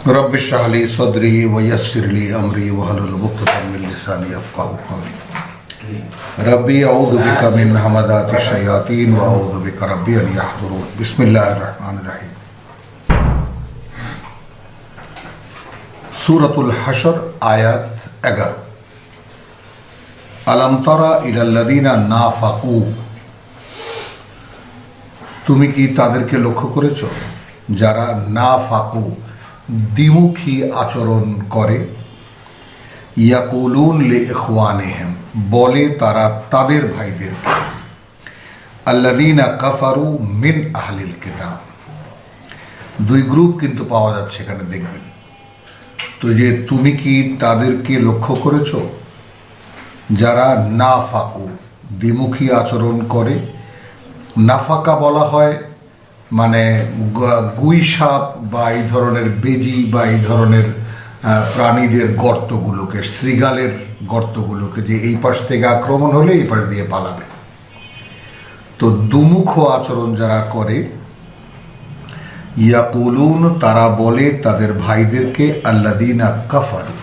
Rabbi इश्रह ली सदरी वयस्सिर ली अमरी वहलुल उक़दतम मिन लिसानी यफ़क़हू क़ौली। रब्बी अऊज़ु बिका मिन हमज़ाति शयातीन व अऊज़ु बिका रब्बी अन यहज़ुरून। बिस्मिल्लाहिर रहमानिर रहीम। सूरतुल हशर आयत 11। अलम तरा इलल्लज़ीना नाफ़क़ू, তুমি কি তাদেরকে লক্ষ্য করেছো যারা নাফাকু দ্বিমুখী আচরণ করে? ইয়াকুলুন লিইখওয়ানিহিম, বলে তারা তাদের ভাইদেরকে, আল্লাযীনা কাফারু মিন আহলিল কিতাব। দুই গ্রুপ কিন্তু পাওয়া যাচ্ছে এখানে, দেখবেন তো যে তুমি কি তাদেরকে লক্ষ্য করেছো যারা নাফাকু দ্বিমুখী আচরণ করে? নাফাকা বলা হয় মানে গুই সাপ বা এই ধরনের বেজি বা এই ধরনের প্রাণীদের গর্তগুলোকে, শৃগালের গর্তগুলোকে, যে এই পাশ থেকে আক্রমণ হলে এই পাশ দিয়ে পালাবে। তো দুমুখ আচরণ যারা করে, ইয়াকুলুন, তারা বলে তাদের ভাইদেরকে, আল্লাযীনা কাফারু,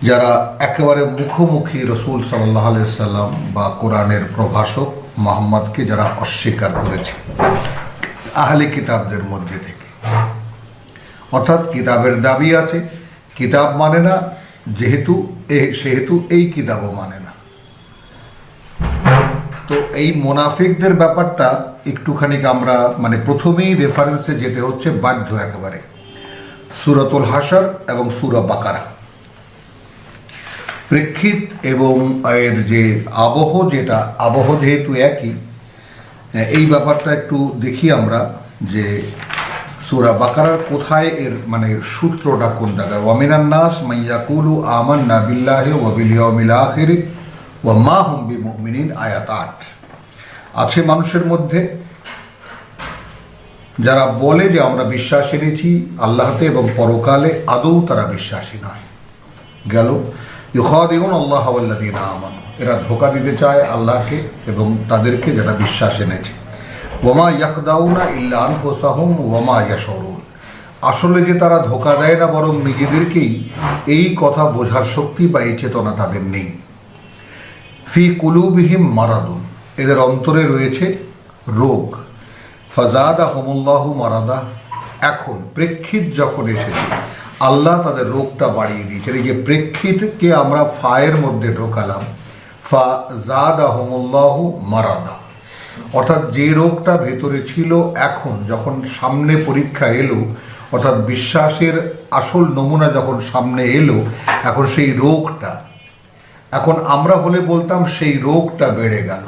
যারা একেবারে মুখোমুখি রসুল সাল্লাল্লাহু আলাইহি সাল্লাম বা কোরআনের প্রভাষক মুহাম্মদকে যারা অস্বীকার করেছে আহলে কিতাবদের মধ্যে থেকে। অর্থাৎ কিতাবের দাবি আছে, কিতাব মানে না, সেহেতু এই কিতাবও মানে না। তো এই মুনাফিকদের ব্যাপারটা একটুখানি আমরা মানে প্রথমেই রেফারেন্সে যেতে হচ্ছে বাধ্য একেবারে, সূরাতুল হাশর এবং সূরা বাকারা। প্রেক্ষিত এবং এর যে আবহ যেহেতু একই, এই ব্যাপারটা একটু দেখি আমরা যে সূরা বাকারার কোথায় এর মানে সূত্রটা কোন জায়গায়। ওয়া মিনান নাস মান ইয়াকুলু আমান্না বিল্লাহি ওয়া বিল ইয়াউমিল আখির ওয়া মা হুম বিমুমিনিন, আয়াত 8। আছে মানুষের মধ্যে যারা বলে যে আমরা বিশ্বাস এনেছি আল্লাহতে এবং পরকালে, আদৌ তারা বিশ্বাসী নয়। গেল ইউখাদিউন আল্লাহ ওয়াল্লাযীনা আমানু, এরা ধোঁকা দিতে চায় আল্লাহকে এবং তাদেরকে যারা বিশ্বাস এনেছে। ওয়ামা ইয়াখদাউনা ইল্লা আনফুসাহুম ওয়ামা ইয়াশউরুন, আসলে যে তারা ধোঁকা দেয় না, বরং নিজেদেরকেই এই কথা বোঝার শক্তি বা এই চেতনা তাদের নেই। ফি কুলুবিহিম মারাদুন, এদের অন্তরে রয়েছে রোগ। ফাযাদাহুমুল্লাহু মারাদা, এখন প্রেক্ষিত যখন এসেছে আল্লাহ তাদের রোগটা বাড়িয়ে দিয়েছেন। এই যে প্রেক্ষিতকে আমরা ফায়ের মধ্যে ঢোকালাম, ফাযাদাহুমুল্লাহু মারাদা, অর্থাৎ যে রোগটা ভেতরে ছিল এখন যখন সামনে পরীক্ষা এলো, অর্থাৎ বিশ্বাসের আসল নমুনা যখন সামনে এলো, এখন সেই রোগটা, এখন আমরা হলে বলতাম সেই রোগটা বেড়ে গেল,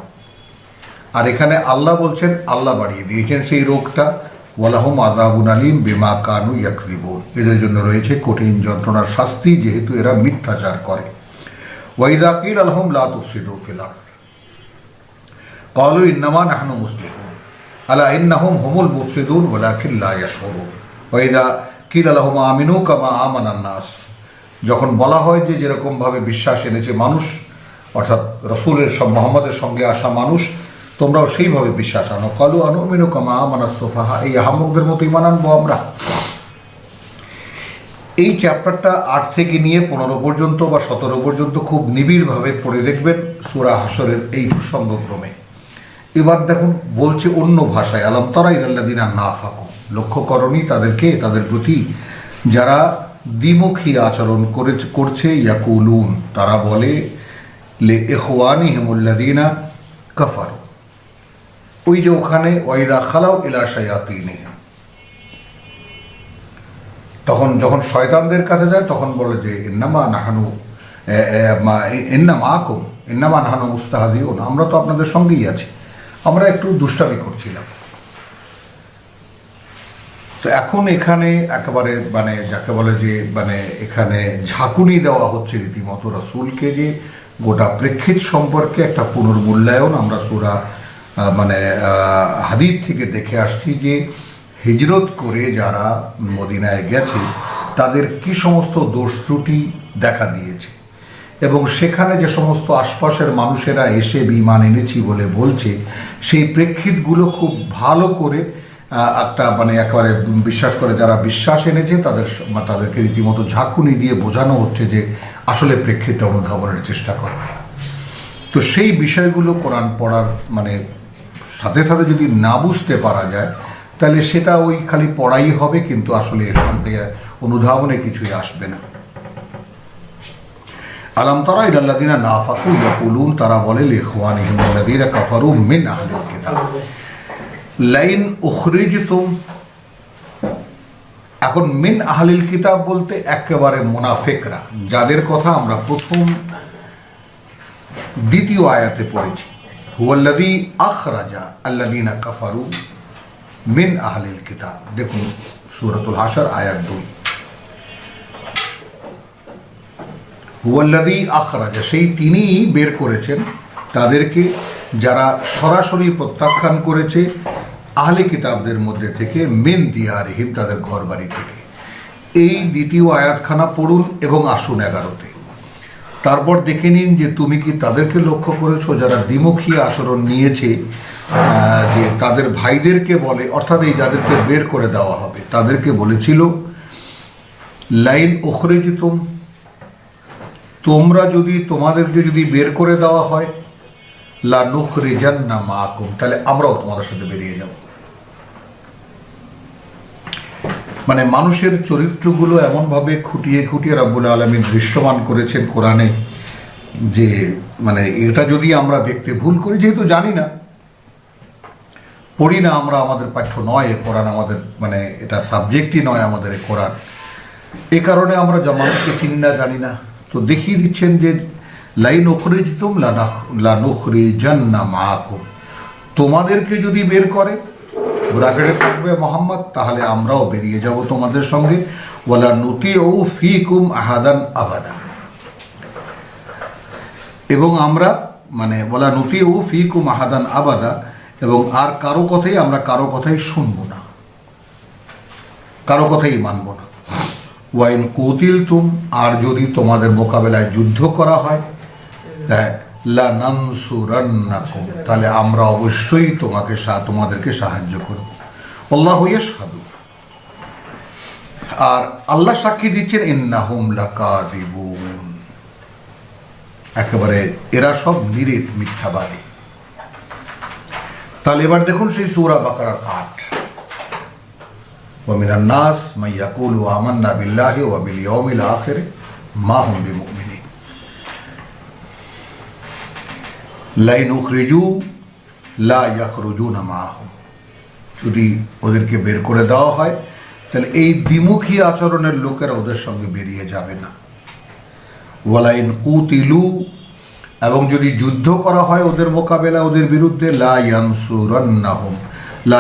আর এখানে আল্লাহ বলছেন আল্লাহ বাড়িয়ে দিয়েছেন সেই রোগটা। ওয়ালাহুম আযাবুন আলীম বিমা কানু ইয়াকযিবুন, এদের জন্য রয়েছে কঠিন যন্ত্রণার শাস্তি, যেহেতু এরা মিথ্যাচার করে। ওয়া ইযা কিলা লাহুম লা তুফসিদু ফিল আরদ ক্বালু ইন্নামা নাহনু মুসলিহুন আলা ইন্নাহুম হুমুল মুফসিদুন ওয়ালাকিন লা ইয়াশউরুন। ওয়া ইযা কিলা লাহুম আমিনু কামা আমানান নাস, যখন বলা হয় যে যেরকমভাবে বিশ্বাস এনেছে মানুষ, অর্থাৎ রসুলের মুহাম্মদের সঙ্গে আসা মানুষ, তোমরাও সেইভাবে বিশ্বাস আনো। ক্বালু আনুমিনু কামা আমানাস সুফাহা, এই আহাম্মকদের মতো ঈমান আনবো আমরা। এই চ্যাপ্টারটা 8 থেকে নিয়ে 15 পর্যন্ত বা 17 পর্যন্ত খুব নিবিড়ভাবে পড়ে দেখবেন সূরা হাশরের এই প্রসঙ্গক্রমে। এবার দেখুন বলছে অন্য ভাষায়, আলাম তারা ইলাল্লাযীনা নাফাকু, লক্ষ্য করনি তাদেরকে, তাদের প্রতি যারা দ্বিমুখী আচরণ করছে। ইয়াকুলুন, তারা বলে লিইখওয়ানিহিমুল্লাযীনা কাফারু, ওই যে ওখানে ওয়াইদা খালাউ ইলা শায়াতিনিহিম, তখন যখন শয়তানদের কাছে যায় তখন বলে যে ইন্নামা নাহানু মুস্তাহজিউন, আমরা তো আপনাদের সঙ্গেই আছি, আমরা একটু দুষ্টামি করছিলাম। তো এখন এখানে একেবারে মানে যাকে বলে যে মানে এখানে ঝাঁকুনি দেওয়া হচ্ছে রীতিমতো রাসূলকে, যে গোটা প্রেক্ষিত সম্পর্কে একটা পুনর্মূল্যায়ন। আমরা সূরা মানে হাদিস থেকে দেখে আসছি যে হিজরত করে যারা মদিনায় গেছে তাদের কি সমস্ত দোষ ত্রুটি দেখা দিয়েছে, এবং সেখানে যে সমস্ত আশপাশের মানুষেরা এসে ঈমান এনেছি বলে বলছে, সেই প্রেক্ষিতগুলো খুব ভালো করে একটা মানে একেবারে বিশ্বাস করে যারা বিশ্বাস এনেছে তাদেরকে রীতিমতো ঝাঁকুনি দিয়ে বোঝানো হচ্ছে যে আসলে প্রেক্ষিতে অনুধাবনের চেষ্টা করো। তো সেই বিষয়গুলো কোরআন পড়ার মানে সাথে সাথে যদি না বুঝতে পারা যায় তাহলে সেটা ওই খালি পড়াই হবে, কিন্তু আসলে এখান থেকে অনুধাবনে কিছুই আসবে না। আলাম তারা ইলাল্লাযিনা নাফাকু ইয়াকুলুন, তারা বলে লিইখওয়ানিহিম আল্লাযিনা কাফারু মিন আহলিল কিতাব লাইন উখরিজতুম। এখন মিন আহলিল কিতাব বলতে একেবারে মুনাফিকরা, যাদের কথা আমরা প্রথম দ্বিতীয় আয়াতে পড়েছি, হুয়াল্লাযী আখরাজা আল্লাযিনা কাফারু মিন আহলিল কিতাব। দেখুন সূরাতুল হাশর আয়াত 2, হুয়াল্লাযী আখরাজা, সেই তিনিই বের করেছেন তাদেরকে যারা সরাসরি প্রত্যাখ্যান করেছে আহলে কিতাবদের মধ্যে থেকে, মিন দিয়ারিহিম, তাদের ঘর বাড়ি থেকে। এই দ্বিতীয় আয়াতখানা পড়ুন এবং আসুন 11তে। তারপর দেখে নিন যে তুমি কি তাদেরকে লক্ষ্য করেছো যারা দ্বিমুখী আচরণ নিয়েছে, যে তাদের ভাইদেরকে বলে, অর্থাৎ এই যাদেরকে বের করে দেওয়া হবে তাদেরকে বলেছিল লাইন উখরিজতুম, তোমরা যদি তোমাদেরকে যদি বের করে দেওয়া হয় লা নুখরিজান্না মাআকুম, তাহলে আমরাও তোমাদের সাথে বেরিয়ে যাব। মানে মানুষের চরিত্রগুলো এমনভাবে খুঁটিয়ে খুঁটিয়ে রব্বুল আলামিন দৃশ্যমান করেছেন কোরআনে, যে মানে এটা যদি আমরা দেখতে ভুল করি, যেহেতু জানি না, পড়ি না আমরা, আমাদের পাঠ্য নয় এ কোরআন, আমাদের মানে এটা সাবজেক্টই নয় আমাদের এ কোরআন, এ কারণে আমরা মানুষকে চিনি না, জানি না। তো দেখিয়ে দিচ্ছেন যে লাইন উখরিজতুম লা নুখরিজান্না মাআকুম, তোমাদেরকে যদি বের করে, ব্রাকেটে থাকবে মোহাম্মদ, তাহলে আমরাও বেরিয়ে যাব তোমাদের সঙ্গে। ওয়ালা নুতিউ ফীকুম আহাদান আবাদা, এবং আমরা মানে ওয়ালা নুতিউ ফীকুম আহাদান আবাদা, এবং আর কারো কথাই শুনবো না, কারো কথাই মানব না। ওয়াইন কুতিলতুম, আর যদি তোমাদের মোকাবেলায় যুদ্ধ করা হয়, লানানসুরান্নাকুম, তাহলে আমরা অবশ্যই তোমাদেরকে সাহায্য করব। আল্লাহু ইয়াশহাদু, আর আল্লাহ সাক্ষী দিচ্ছেন, ইন্নাহুম লাকাযিবুন, একেবারে এরা সব নিরেট মিথ্যাবাদী। তাহলে এবার দেখুন সেই সূরা বাকারার 8, ওয়া মিনান নাস মান ইয়াকুলু আমান্না বিল্লাহি ওয়া বিল ইয়াউমিল আখির মা হুম বিমুমিনিন লাইন উখরিজু লা ইয়াখরুজুনা মাআহুম, যদি ওদেরকে বের করে দেওয়া হয় তাহলে এই দ্বিমুখী আচরণের লোকেরা ওদের সঙ্গে বেরিয়ে যাবে না। ওয়ালাইন কুতিলু, এবং যদি যুদ্ধ করা হয় ওদের মোকাবেলা, ওদের বিরুদ্ধে, লা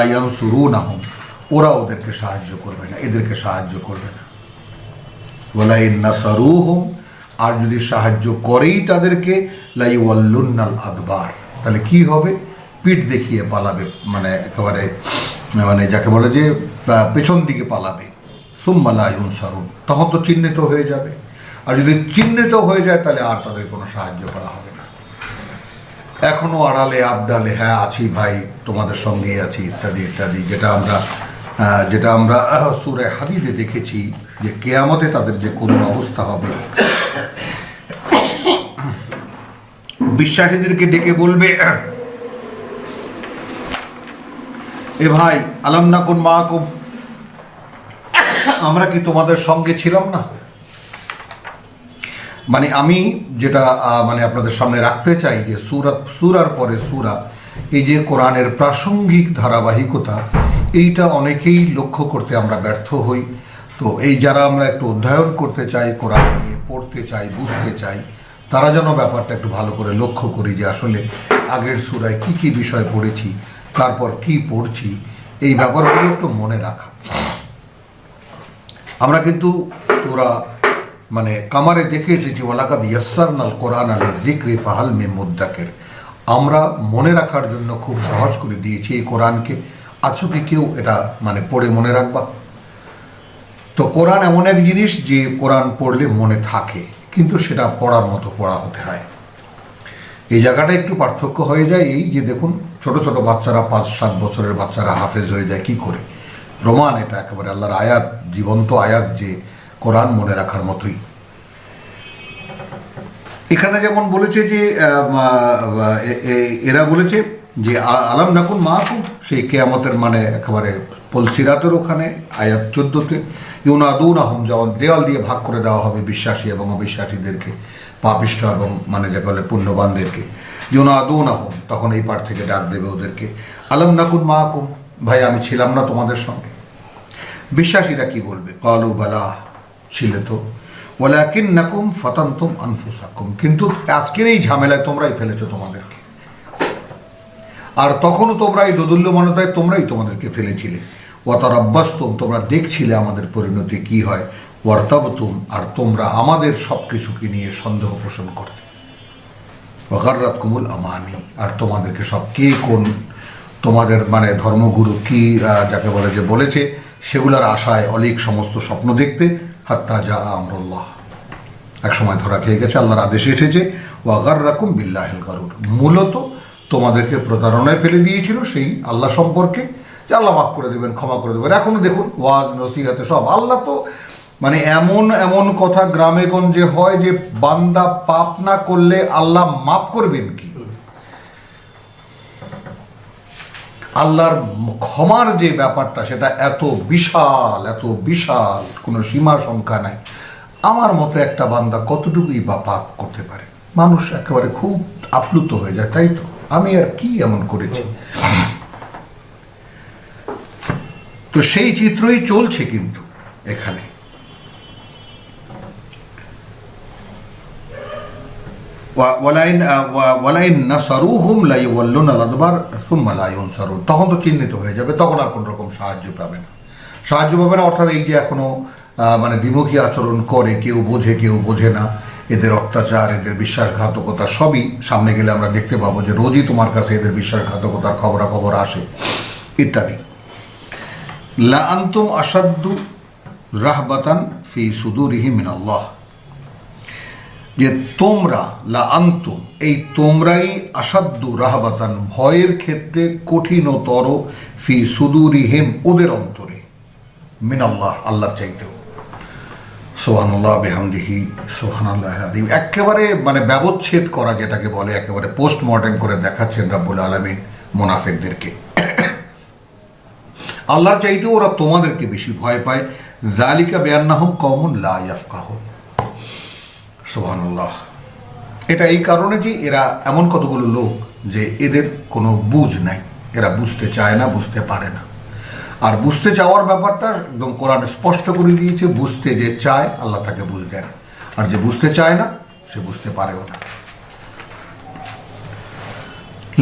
ইয়ানসুরুনাহুম, ওরা ওদেরকে সাহায্য করবে না, এদেরকে সাহায্য করবে না। ওয়ালাইন নাসারুহুম, আর যদি সাহায্য করেই তাদেরকে, লা ইউওয়াল্লুন্নাল আদবার, তাহলে কি হবে? পিঠ দেখিয়ে পালাবে, মানে একেবারে মানে যাকে বলে যে পেছন দিকে পালাবে। সুম্মা লা ইউনসারুন, তখন তো চিহ্নিত হয়ে যাবে, আর যদি চিহ্নিত হয়ে যায় তাহলে আর তাদের কোনো সাহায্য করা হবে না। এখনো আড়ালে আবডালে, হ্যাঁ আছি ভাই, তোমাদের সঙ্গেই আছি, ইত্যাদি ইত্যাদি, যেটা আমরা সূরা হাদীদে দেখেছি যে কিয়ামতে তাদের যে করুণ অবস্থা হবে। বিশ্বাসীদেরকে ডেকে বলবে, এ ভাই, আলাম নাকুন মাআকুম, আমরা কি তোমাদের সঙ্গে ছিলাম না? মানে আমি যেটা মানে আপনাদের সামনে রাখতে চাই যে সূরার পরে সূরা, এই যে কোরআনের প্রাসঙ্গিক ধারাবাহিকতা, এইটা অনেকেই লক্ষ্য করতে আমরা ব্যর্থ হই। তো এই যারা আমরা একটু অধ্যয়ন করতে চাই, কোরআন নিয়ে পড়তে চাই, বুঝতে চাই, তারা যেন ব্যাপারটা একটু ভালো করে লক্ষ্য করি যে আসলে আগের সূরায় কি কি বিষয় পড়েছি, তারপর কি পড়ছি, এই ব্যাপারগুলো একটু মনে রাখা। আমরা কিন্তু সূরা মানে কামারে দেখে এসেছি, ওয়ালাকাদ ইয়াসসারনাল কোরআনা লিযিকরি ফাহাল মিন মুদ্দাকির, আমরা মনে রাখার জন্য খুব সহজ করে দিয়েছি এই কোরআনকে। আছো কি কেউ এটা মানে পড়ে মনে রাখবা? তো কোরআন এমন এক জিনিস যে কোরআন পড়লে মনে থাকে, কিন্তু সেটা পড়ার মতো পড়া হতে হয়। এই জায়গাটা একটু পার্থক্য হয়ে যায়, এই যে দেখুন ছোট ছোট বাচ্চারা 5-7 বছরের বাচ্চারা হাফেজ হয়ে যায় কি করে? প্রমাণ এটা একেবারে আল্লাহর আয়াত, জীবন্ত আয়াত, যে কোরআন মনে রাখার মতোই। এখানে যেমন বলেছে যে এরা বলেছে যে আলাম নাকুন মাকুম, সেই কেয়ামতের মানে একেবারে পলসিরাতের ওখানে আয়াত 14-তে, ইউনাদুনাহুম, যেমন দেওয়াল দিয়ে ভাগ করে দেওয়া হবে বিশ্বাসী এবং অবিশ্বাসীদেরকে, পাপিষ্ঠ এবং মানে যে বলে পুণ্যবানদেরকে। ইউনাদুনাহুম, তখন এই পার থেকে ডাক দেবে ওদেরকে, আলাম নাকুন মাকুম, ভাই আমি ছিলাম না তোমাদের সঙ্গে? বিশ্বাসীরা কি বলবে? ক্বালু বালা, ছিলে তো, ওয়ালাকিন্নাকুম ফাতানতুম আনফুসাকুম, কিন্তু আজকের এই ঝামেলায় তোমরাই ফেলেছো তোমাদেরকে, আর তখনও তোমরা এই দোদুল্যমানতায় তোমরাই তোমাদেরকে ফেলেছিলে। ওয়াতারাব্বাসতুম, তোমরা দেখছিলে আমাদের পরিণতি কি হয়। ওয়ারতাবতুম, আর তোমরা আমাদের সব কিছুকে নিয়ে সন্দেহ পোষণ করতে। ওয়াগাররাতকুমুল আমানি, আর তোমাদেরকে সব কে কোন তোমাদের মানে ধর্মগুরু কি যাকে বলে যে বলেছে, সেগুলোর আশায় অলিক সমস্ত স্বপ্ন দেখতে। হাত্তা জা আমরুল্লাহ, এক সময় ধরা খেয়ে গেছে, আল্লাহর আদেশ এসেছে। ওয়াগাররাকুম বিল্লাহিল গারুর, মূলত তোমাদেরকে প্রতারণায় ফেলে দিয়েছিল সেই আল্লাহ সম্পর্কে, যে আল্লাহ মাফ করে দেবেন, ক্ষমা করে দেবেন। এখনো দেখুন ওয়াজ নসিহতে সব আল্লাহ তো মানে এমন এমন কথা গ্রামে গঞ্জে হয় যে বান্দা পাপ না করলে আল্লাহ মাফ করবেন কি? আল্লাহর ক্ষমার যে ব্যাপারটা সেটা এত বিশাল, কোনো সীমা সংখ্যা নাই। আমার মতো একটা বান্দা কতটুকুই বা পাপ করতে পারে? মানুষ একেবারে খুব আপ্লুত হয়ে যায়, তাই তো, আমি আর কি এমন করেছি? তো সেই চিত্রই চলছে কিন্তু এখানে। ওয়ালাইন নাসারুহুম লা ইউওয়াল্লুনাল আদবার সুম্মা লা ইউনসারুন, তখন তো চিহ্নিত হয়ে যাবে, তখন আর কোনো রকম সাহায্য পাবে না। অর্থাৎ এই যে এখনো মানে দ্বিমুখী আচরণ করে, কেউ বোঝে কেউ বোঝে না, এদের অত্যাচার, এদের বিশ্বাসঘাতকতা সবই সামনে গেলে আমরা দেখতে পাবো যে রোজই তোমার কাছে এদের বিশ্বাসঘাতকতার খবরাখবর আসে ইত্যাদি। লা আনতুম আশাদ্দু রাহবাতান ফি সুদুরিহিম মিনাল্লাহ, যে তোমরা, লা আনতুম, এই তোমরাই, আসাদ্দু রাহবাতান, ভয়ের ক্ষেত্রে কঠিনতর, ফি সুদুরিহিম, ওদের অন্তরে, মিনাল্লাহ, আল্লাহর চাইতেও। সুবহানাল্লাহ বিহামদিহি সুবহানাল্লাহিল আযীম, একেবারে মানে ব্যবচ্ছেদ করা যেটাকে বলে, একেবারে পোস্টমর্টেম করে দেখাচ্ছেন রাব্বুল আলামিন মুনাফিকদেরকে। আল্লাহর চাইতেও ওরা তোমাদেরকে বেশি ভয় পায়। যালিকা বিআন্নাহুম কওমুন লা ইয়াফকাহুন। সুবহানাল্লাহ, এটা এই কারণে যে এরা এমন কতগুলো লোক যে এদের কোনো বুঝ নাই, এরা বুঝতে চায় না, বুঝতে পারে না। আর বুঝতে চাওয়ার ব্যাপারটা একদম কোরআন স্পষ্ট করে দিয়েছে, বুঝতে যে চায় আল্লাহ তাকে বুঝ দেন, আর যে বুঝতে চায় না সে বুঝতে পারেও না।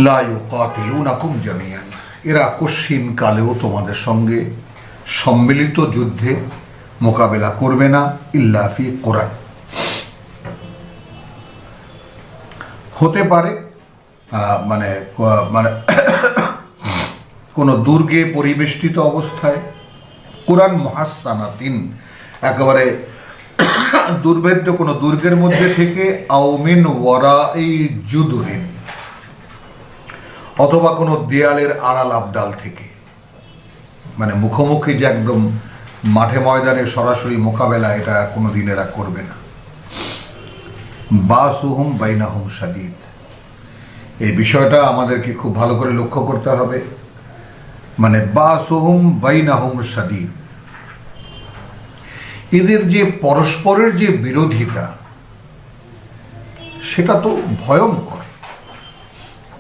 লা ইউকাতিলুনাকুম জামিয়ান, এরা কশ্চিন কালেও তোমাদের সঙ্গে সম্মিলিত যুদ্ধে মোকাবেলা করবে না, ইল্লা ফি কোরআন, হতে পারে মানে মানে কোনো দুর্গে পরিবেষ্টিত অবস্থায়, কোরআন মুহাসসানাতিন, একেবারে দুর্ভেদ্য কোনো দুর্গের মধ্যে থেকে, আওমিন ওয়ারাই জুদুরিন, অথবা কোনো দেয়ালের আড়াল আবডাল থেকে, মানে মুখোমুখি যে একদম মাঠে ময়দানে সরাসরি মোকাবেলা, এটা কোনো দিন এরা করবে না। বাসুহুম বাইনাহুম শাদীদ, এই বিষয়টা আমাদেরকে খুব ভালো করে লক্ষ্য করতে হবে। মানে বাসুহুম বাইনাহুম শাদীদ, এদের যে পরস্পরের যে বিরোধিতা, সেটা তো ভয়ঙ্কর,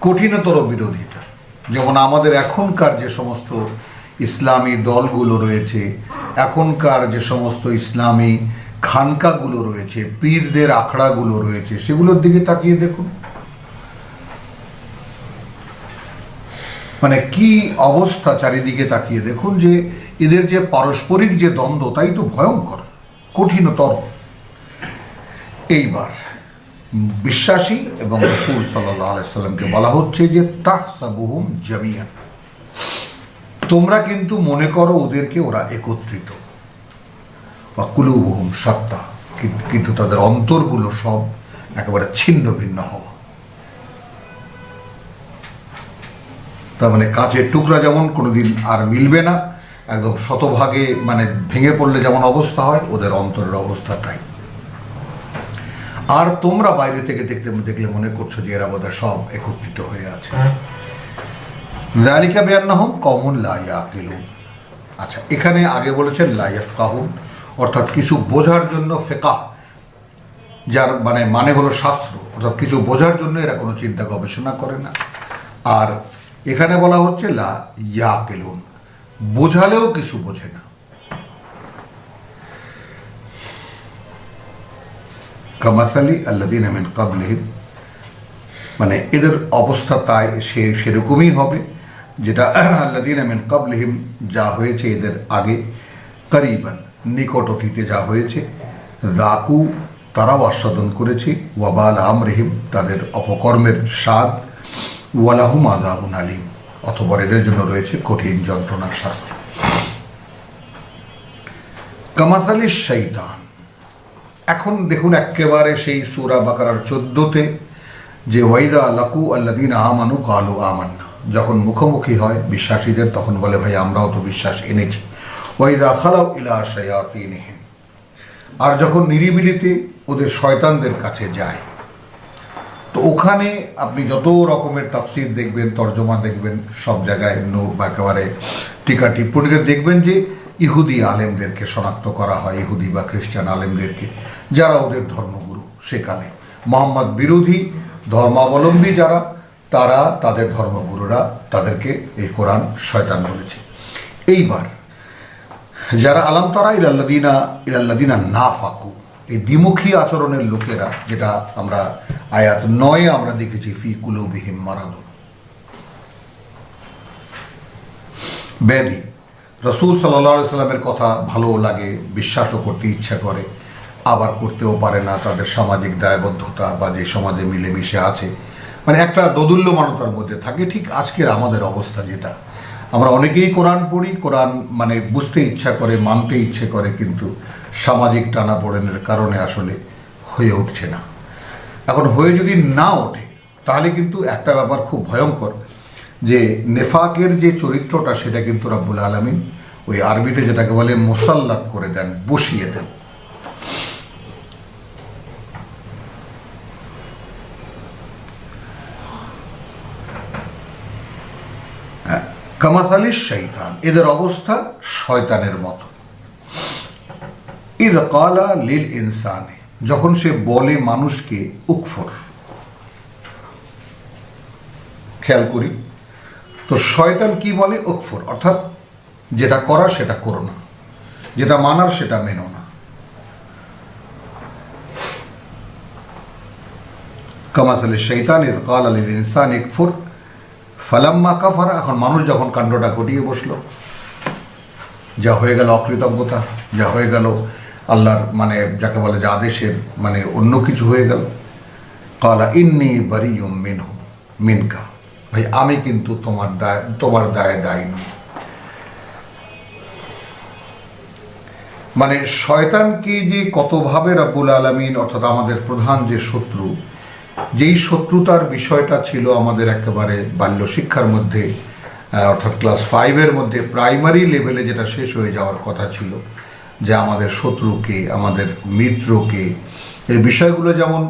কঠিনতর বিরোধিতা। যেমন আমাদের এখনকার যে সমস্ত ইসলামী দলগুলো রয়েছে, এখনকার যে সমস্ত ইসলামী খানকাগুলো রয়েছে, পীরদের আখড়াগুলো রয়েছে, সেগুলোর দিকে তাকিয়ে দেখুন, মানে কি অবস্থা চারিদিকে তাকিয়ে দেখুন, যে এদের যে পারস্পরিক যে দ্বন্দ্ব, তাই তো ভয়ঙ্কর, কঠিনতর। এইবার বিশ্বাসী এবং রাসূল সাল্লাল্লাহু আলাইহি সাল্লামকে বলা হচ্ছে যে তাহসাবুহুম জামিয়ান, তোমরা কিন্তু মনে করো ওদেরকে ওরা একত্রিত, বা কুলুবুহুম শাত্তা, কিন্তু তাদের অন্তরগুলো সব একেবারে ছিন্ন ভিন্ন হওয়া। তার মানে কাঁচের টুকরা যেমন কোনোদিন আর মিলবে না, একদম শতভাগে মানে ভেঙে পড়লে যেমন অবস্থা হয়, ওদের অন্তরের অবস্থা তাই। আর তোমরা বাইরে থেকে দেখলে মনে করছো যে এরা বোধহয় সব একত্রিত হয়ে আছে। যালিকা বিআন্নাহুম কওমুন লা ইয়াকিলুন। আচ্ছা, এখানে আগে বলেছেন লা ইয়াফকাহুন, অর্থাৎ কিছু বোঝার জন্য ফিকহ, যার মানে হলো শাস্ত্র, অর্থাৎ কিছু বোঝার জন্য এরা কোনো চিন্তা গবেষণা করে না। আর এখানে বলা হচ্ছে লা ইয়াকিলুন, বোঝালেও কিছু বোঝে না। কামাসালি আল্লাযীনা মিন ক্বাবলিহিম, মানে এদের অবস্থা তাই সেরকমই হবে যেটা আল্লাযীনা মিন ক্বাবলিহিম, যা হয়েছে এদের আগে, করিবান, নিকট অতীতে যা হয়েছে, যাকু, তারাও আস্বাদন করেছে, ওয়াবাল আমরিহিম, তাদের অপকর্মের স্বাদ, ওয়ালাহুম আযাবুন আলীম, অথবা এদের জন্য রয়েছে কঠিন যন্ত্রণার শাস্তি। কামাসালি শাইতান, এখন দেখুন একেবারে সেই সূরা বাকারার 14তে যে ওয়াইদা লাকু আল্লাযীনা আমানু ক্বালু আমান্না, যখন মুখোমুখি হয় বিশ্বাসীদের তখন বলে ভাই আমরাও তো বিশ্বাস এনেছি। ওয়াইদা খালাউ ইলা শায়াতিনহিম, আর যখন নিরিবিলিতে ওদের শয়তানদের কাছে যায়, তো ওখানে আপনি যত রকমের তাফসীর দেখবেন, তর্জমা দেখবেন, সব জায়গায় একেবারে টিকা টিপ্পণীতে দেখবেন যে ইহুদি আলেমদেরকে শনাক্ত করা হয়, ইহুদি বা খ্রিস্টান আলেমদেরকে, যারা ওদের ধর্মগুরু সেকালে, মোহাম্মদ বিরোধী ধর্মাবলম্বী যারা, তারা তাদের ধর্মগুরুরা তাদেরকে এই কোরআন শয়তান বলেছে। এইবার যারা আলাম তারা ইলাল্লাযীনা নাফাকু, এই দ্বিমুখী আচরণের লোকেরা, যেটা আমরা আয়াত 9 আমরা দেখেছি, ফি কুলুবিহিম মারাদুন, ব্যাধি। রাসূল সাল্লাল্লাহু আলাইহি সাল্লামের কথা ভালো লাগে, বিশ্বাসও করতে ইচ্ছা করে, আবার করতেও পারে না, তাদের সামাজিক দায়বদ্ধতা বা যে সমাজে মিলেমিশে আছে, মানে একটা দোদুল্যমানতার মধ্যে থাকে। ঠিক আজকের আমাদের অবস্থা যেটা, আমরা অনেকেই কোরআন পড়ি, কোরআন মানে বুঝতে ইচ্ছা করে, মানতে ইচ্ছে করে, কিন্তু সামাজিক টানাপোড়েনের কারণে আসলে হয়ে উঠছে না। এখন হয়ে যদি না ওঠে তাহলে কিন্তু একটা ব্যাপার খুব ভয়ঙ্কর, যে নেফাকের যে চরিত্রটা সেটা কিন্তু রাব্বুল আলামিন ওই আরবিতে যেটাকে বলে মুসাল্লাত করে দেন, বসিয়ে দেন। কামাসালি শাইতান, এদের অবস্থা শয়তানের মতো। ইয ক্বালা লিল ইনসানি, যখন সে বলে মানুষকে উকফর। খেয়াল করি তো শয়তান কি বলে? উকফর, অর্থাৎ যেটা করার সেটা করো না, যেটা মানার সেটা মেনো না। কামাসালি শাইতান ইয ক্বালা লিল ইনসানি উকফর ফালাম্মা কাফারা, এখন মানুষ যখন কাণ্ডটা ঘটিয়ে বসলো, যা হয়ে গেল অকৃতজ্ঞতা, যা হয়ে গেল আল্লাহর মানে যাকে বলে যে আদেশের মানে অন্য কিছু হয়ে গেল, ক্বালা ইন্নী বারিয়ুম মিনকা, ভাই আমি কিন্তু তোমার দায়ে দায়ী নই। মানে শয়তানকে যে কতভাবে রাব্বুল আলামিন, অর্থাৎ আমাদের প্রধান যে শত্রু, যেই শত্রুতার বিষয়টা ছিল আমাদের একেবারে বাল্য শিক্ষার মধ্যে, অর্থাৎ ক্লাস 5-এর মধ্যে প্রাইমারি লেভেলে যেটা শেষ হয়ে যাওয়ার কথা ছিল, যে আমাদের শত্রুকে, আমাদের মিত্রকে, এই বিষয়গুলো যেমন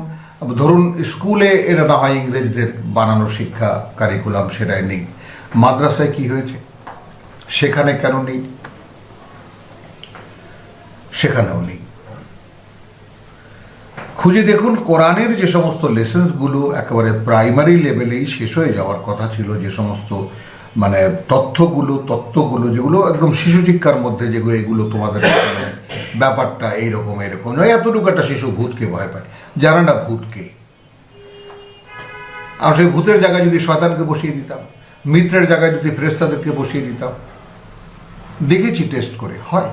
ধরুন স্কুলে এরা না হয় ইংরেজদের বানানো শিক্ষা কারিকুলাম সেটাই নেই, মাদ্রাসায় কি হয়েছে সেখানে কেন নেই? সেখানেও নেই। খুঁজে দেখুন কোরআনের যে সমস্ত লেসেন্সগুলো একেবারে প্রাইমারি লেভেলেই শেষ হয়ে যাওয়ার কথা ছিল, যে সমস্ত মানে তত্ত্বগুলো যেগুলো একদম শিশু শিক্ষার মধ্যে, যেগুলো এগুলো তোমাদের ব্যাপারটা এইরকম নয়, এতটুকু একটা শিশু ভূতকে ভয় পায়, জানা না ভূতকে। আর সেই ভূতের জায়গায় যদি শয়তানকে বসিয়ে দিতাম, মিত্রের জায়গায় যদি ফেরেশতাদেরকে বসিয়ে দিতাম, দেখেছি টেস্ট করে হয়।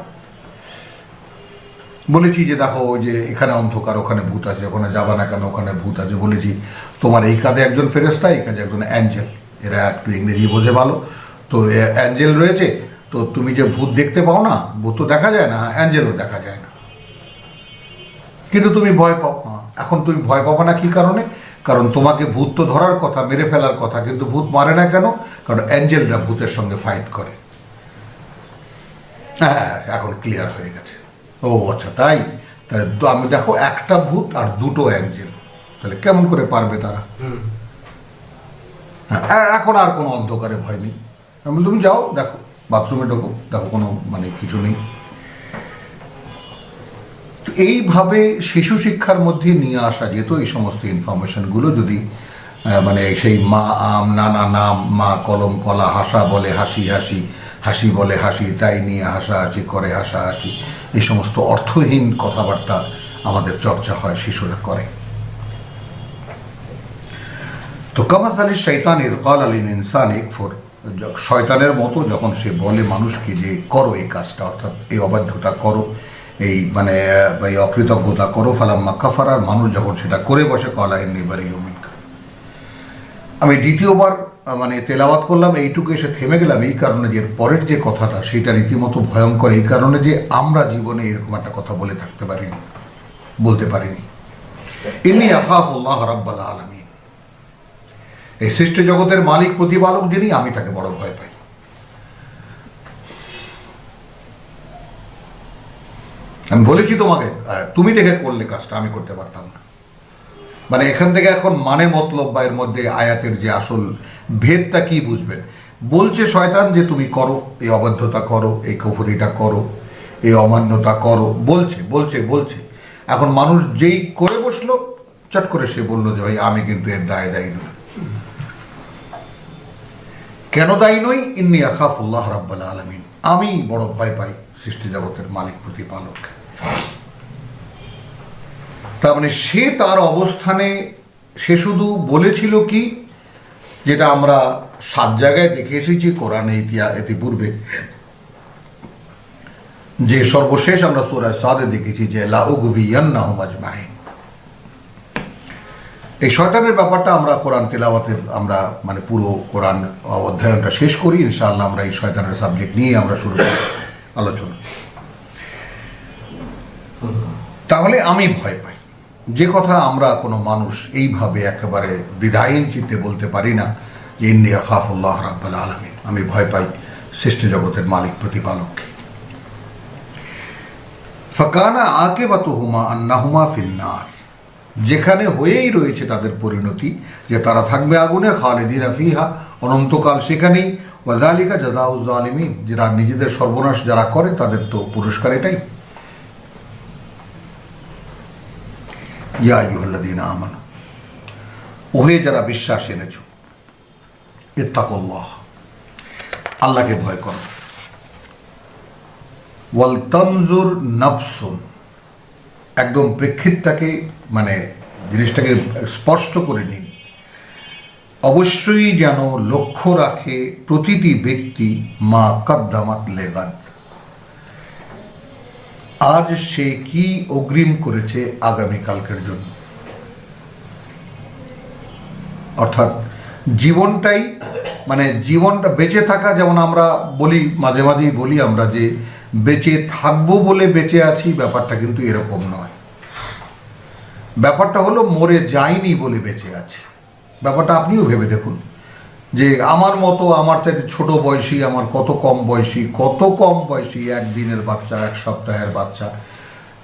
বলেছি যে দেখো ওই যে এখানে অন্ধকার, ওখানে ভূত আছে, ওখানে যাবা না কেন, ওখানে ভূত আছে। বলেছি তোমার এই কাঁধে একজন ফেরেশতা, এই কাঁধে একজন অ্যাঞ্জেল, এরা একটু ইংরেজি বোঝে ভালো, তো অ্যাঞ্জেল রয়েছে, তো তুমি যে ভূত দেখতে পাও না, ভূত তো দেখা যায় না, অ্যাঞ্জেলও দেখা যায় না, কিন্তু তুমি ভয় পাও। এখন তুমি ভয় পাবো না কি কারণে? কারণ তোমাকে ভূত তো ধরার কথা, মেরে ফেলার কথা, কিন্তু ভূত মারে না কেন? কারণ অ্যাঞ্জেলরা ভূতের সঙ্গে ফাইট করে। হ্যাঁ, এখন ক্লিয়ার হয়ে গেছে। ও আচ্ছা, তাই? তাহলে আমি দেখো, একটা ভূত আর দুটো অ্যাঞ্জেল, তাহলে কেমন করে পারবে তারা? হ্যাঁ, এখন আর কোনো অন্ধকারে ভয় নেই। আমি তুমি যাও, দেখো, বাথরুমে ঢোকো, দেখো কোনো কিছু নেই। তো এইভাবে শিশু শিক্ষার মধ্যে নিয়ে আসা যেত এই সমস্ত ইনফরমেশনগুলো, যদি সেই মা আম নানা নাম, মা কলম কলা, হাসা বলে হাসি হাসি, হাসি বলে হাসি, তাই নিয়ে হাসাহাসি করে হাসাহাসি, এই সমস্ত অর্থহীন কথাবার্তা আমাদের চর্চা হয়, শিশুরা করে। তো কামাসালি শয়তান ইরকাল আলিল ইনসান ইকফুর, শয়তানের মতো যখন সে বলে মানুষকে যে করো এই কাজটা, অর্থাৎ এই অবাধ্যতা করো, এই এই অকৃতজ্ঞতা করো, ফালাম্মা কাফারার, মানুষ যখন সেটা করে বসে, কলা ইন্নী বারিউম মিনকা। আমি দ্বিতীয়বার তেলাওয়াত করলাম, এইটুকু এসে থেমে গেলাম এই কারণে যে পরের যে কথাটা সেটা রীতিমতো ভয়ঙ্কর, এই কারণে যে আমরা জীবনে এরকম একটা কথা বলতে পারিনি। ইন্নী আখাফুল্লাহ রাব্বাল আলামিন, এই সৃষ্টি জগতের মালিক প্রতিপালক যিনি, আমি তাকে বড় ভয় পাই। আমি বলেছি তোমাকে, তুমি দেখে করলে কাজটা, আমি করতে পারতাম না। এখান থেকে এখন মতলব বা এর মধ্যে আয়াতের যে আসল ভেদটা কি বুঝবেন? বলছে শয়তান যে তুমি করো, এই অবাধ্যতা করো, এই কুফরিটা করো, এই অমান্যতা করো, বলছে বলছে বলছে। এখন মানুষ যেই করে বসলো, চট করে সে বললো যে ভাই আমি কিন্তু এর দায়ী নই। কেন দায়ী নই? ইন্নী আখাফুল্লাহ রাব্বাল আলামিন, আমি বড় ভয় পাই সৃষ্টি জগতের মালিক প্রতিপালক। তার সে তার অবস্থানে, সে শুধু বলেছিল কি, যেটা আমরা 7 জায়গায় দেখে এসেছি কোরআনে ইতিপূর্বে, যে সর্বশেষ আমরা সূরা সাদে দেখেছি যে লা উগবিয়ান্নাহুম আজমাইন। এই শয়তানের ব্যাপারটা আমরা কোরআন তেলাওয়াতে আমরা পুরো কোরআন অধ্যয়নটা শেষ করি, ইনশাআল্লাহ আমরা এই শয়তানের সাবজেক্ট নিয়ে আমরা শুরু করি আলোচনা। তাহলে আমি ভয় পাই, যে কথা আমরা কোনো মানুষ এইভাবে একেবারে দ্বিধাহীন চিত্তে বলতে পারি না যে ইন্নী আখাফুল্লাহ রাব্বাল আলামিন, আমি ভয় পাই সৃষ্টি জগতের মালিক প্রতিপালককে। ফাকানা আকিবাতুহুমা আন্নাহুমা ফিন্নার, যেখানে হয়েই রয়েছে তাদের পরিণতি যে তারা থাকবে আগুনে, খালিদিনা ফিহা, অনন্তকাল সেখানেই, ওয়া যালিকা জাযাউজ জালিমিন, যারা নিজেদের সর্বনাশ যারা করে তাদের তো পুরস্কার এটাই। ইয়া আইয়ুহাল্লাযীনা আমানু, ওহে যারা বিশ্বাস এনেছো, ইত্তাকুল্লাহ, আল্লাহকে ভয় করো, ওয়াল তানজুর নাফসুন, একদম প্রেক্ষিতটাকে জিনিসটাকে স্পষ্ট করে নিন, অবশ্যই যেন লক্ষ্য রাখে প্রতিটি ব্যক্তি মা কাদ্দামাত লেগাদ, আজ সে কি অগ্রিম করেছে আগামীকালকের জন্য। অর্থাৎ জীবনটাই জীবনটা বেঁচে থাকা, যেমন আমরা বলি মাঝে মাঝেই বলি আমরা যে বেঁচে থাকবো বলে বেঁচে আছি, ব্যাপারটা কিন্তু এরকম নয়। ব্যাপারটা হলো মরে যায়নি বলে বেঁচে আছে। ব্যাপারটা আপনিও ভেবে দেখুন যে আমার মতো, আমার চাইতে ছোট বয়সী, আমার কত কম বয়সী 1 দিনের বাচ্চা, 1 সপ্তাহের বাচ্চা,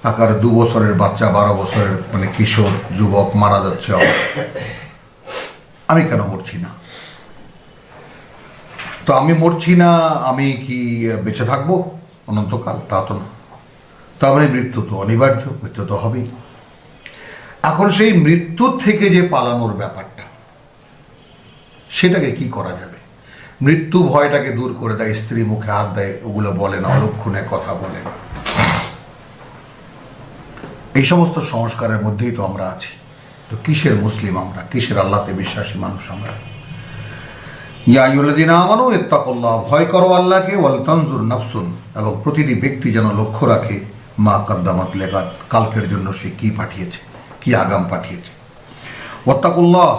আকার 2 বছরের বাচ্চা, 12 বছরের কিশোর যুবক মারা যাচ্ছে। আমি কেন মরছি না? তো আমি মরছি না, আমি কি বেঁচে থাকবো অনন্তকাল? তা তো না। তার মৃত্যু তো অনিবার্য, মৃত্যু তো হবেই। এখন সেই মৃত্যুর থেকে যে পালানোর ব্যাপারটা, সেটাকে কি করা যাবে? মৃত্যু ভয়টাকে দূর করে দেয়, স্ত্রী মুখে হাত দেয়, ওগুলো বলে না, অলক্ষণে কথা বলে না। এই সমস্ত সংস্কারের মধ্যেই তো আমরা আছি। তো কিসের মুসলিম আমরা, কিসের আল্লাহতে বিশ্বাসী মানুষ আমরা? ইয়া আইয়ুহাল্লাযীনা আমানু ইত্তাকুল্লাহ, ভয় করো আল্লাহকে, ওয়াল তানজুর নাফসুন, এবং প্রতিটি ব্যক্তি যেন লক্ষ্য রাখে মা কাদ্দামাত লেগাদ, কালকের জন্য সে কি পাঠিয়েছে, কি আগাম পাঠিয়েছে। ওয়াত্তাকুল্লাহ,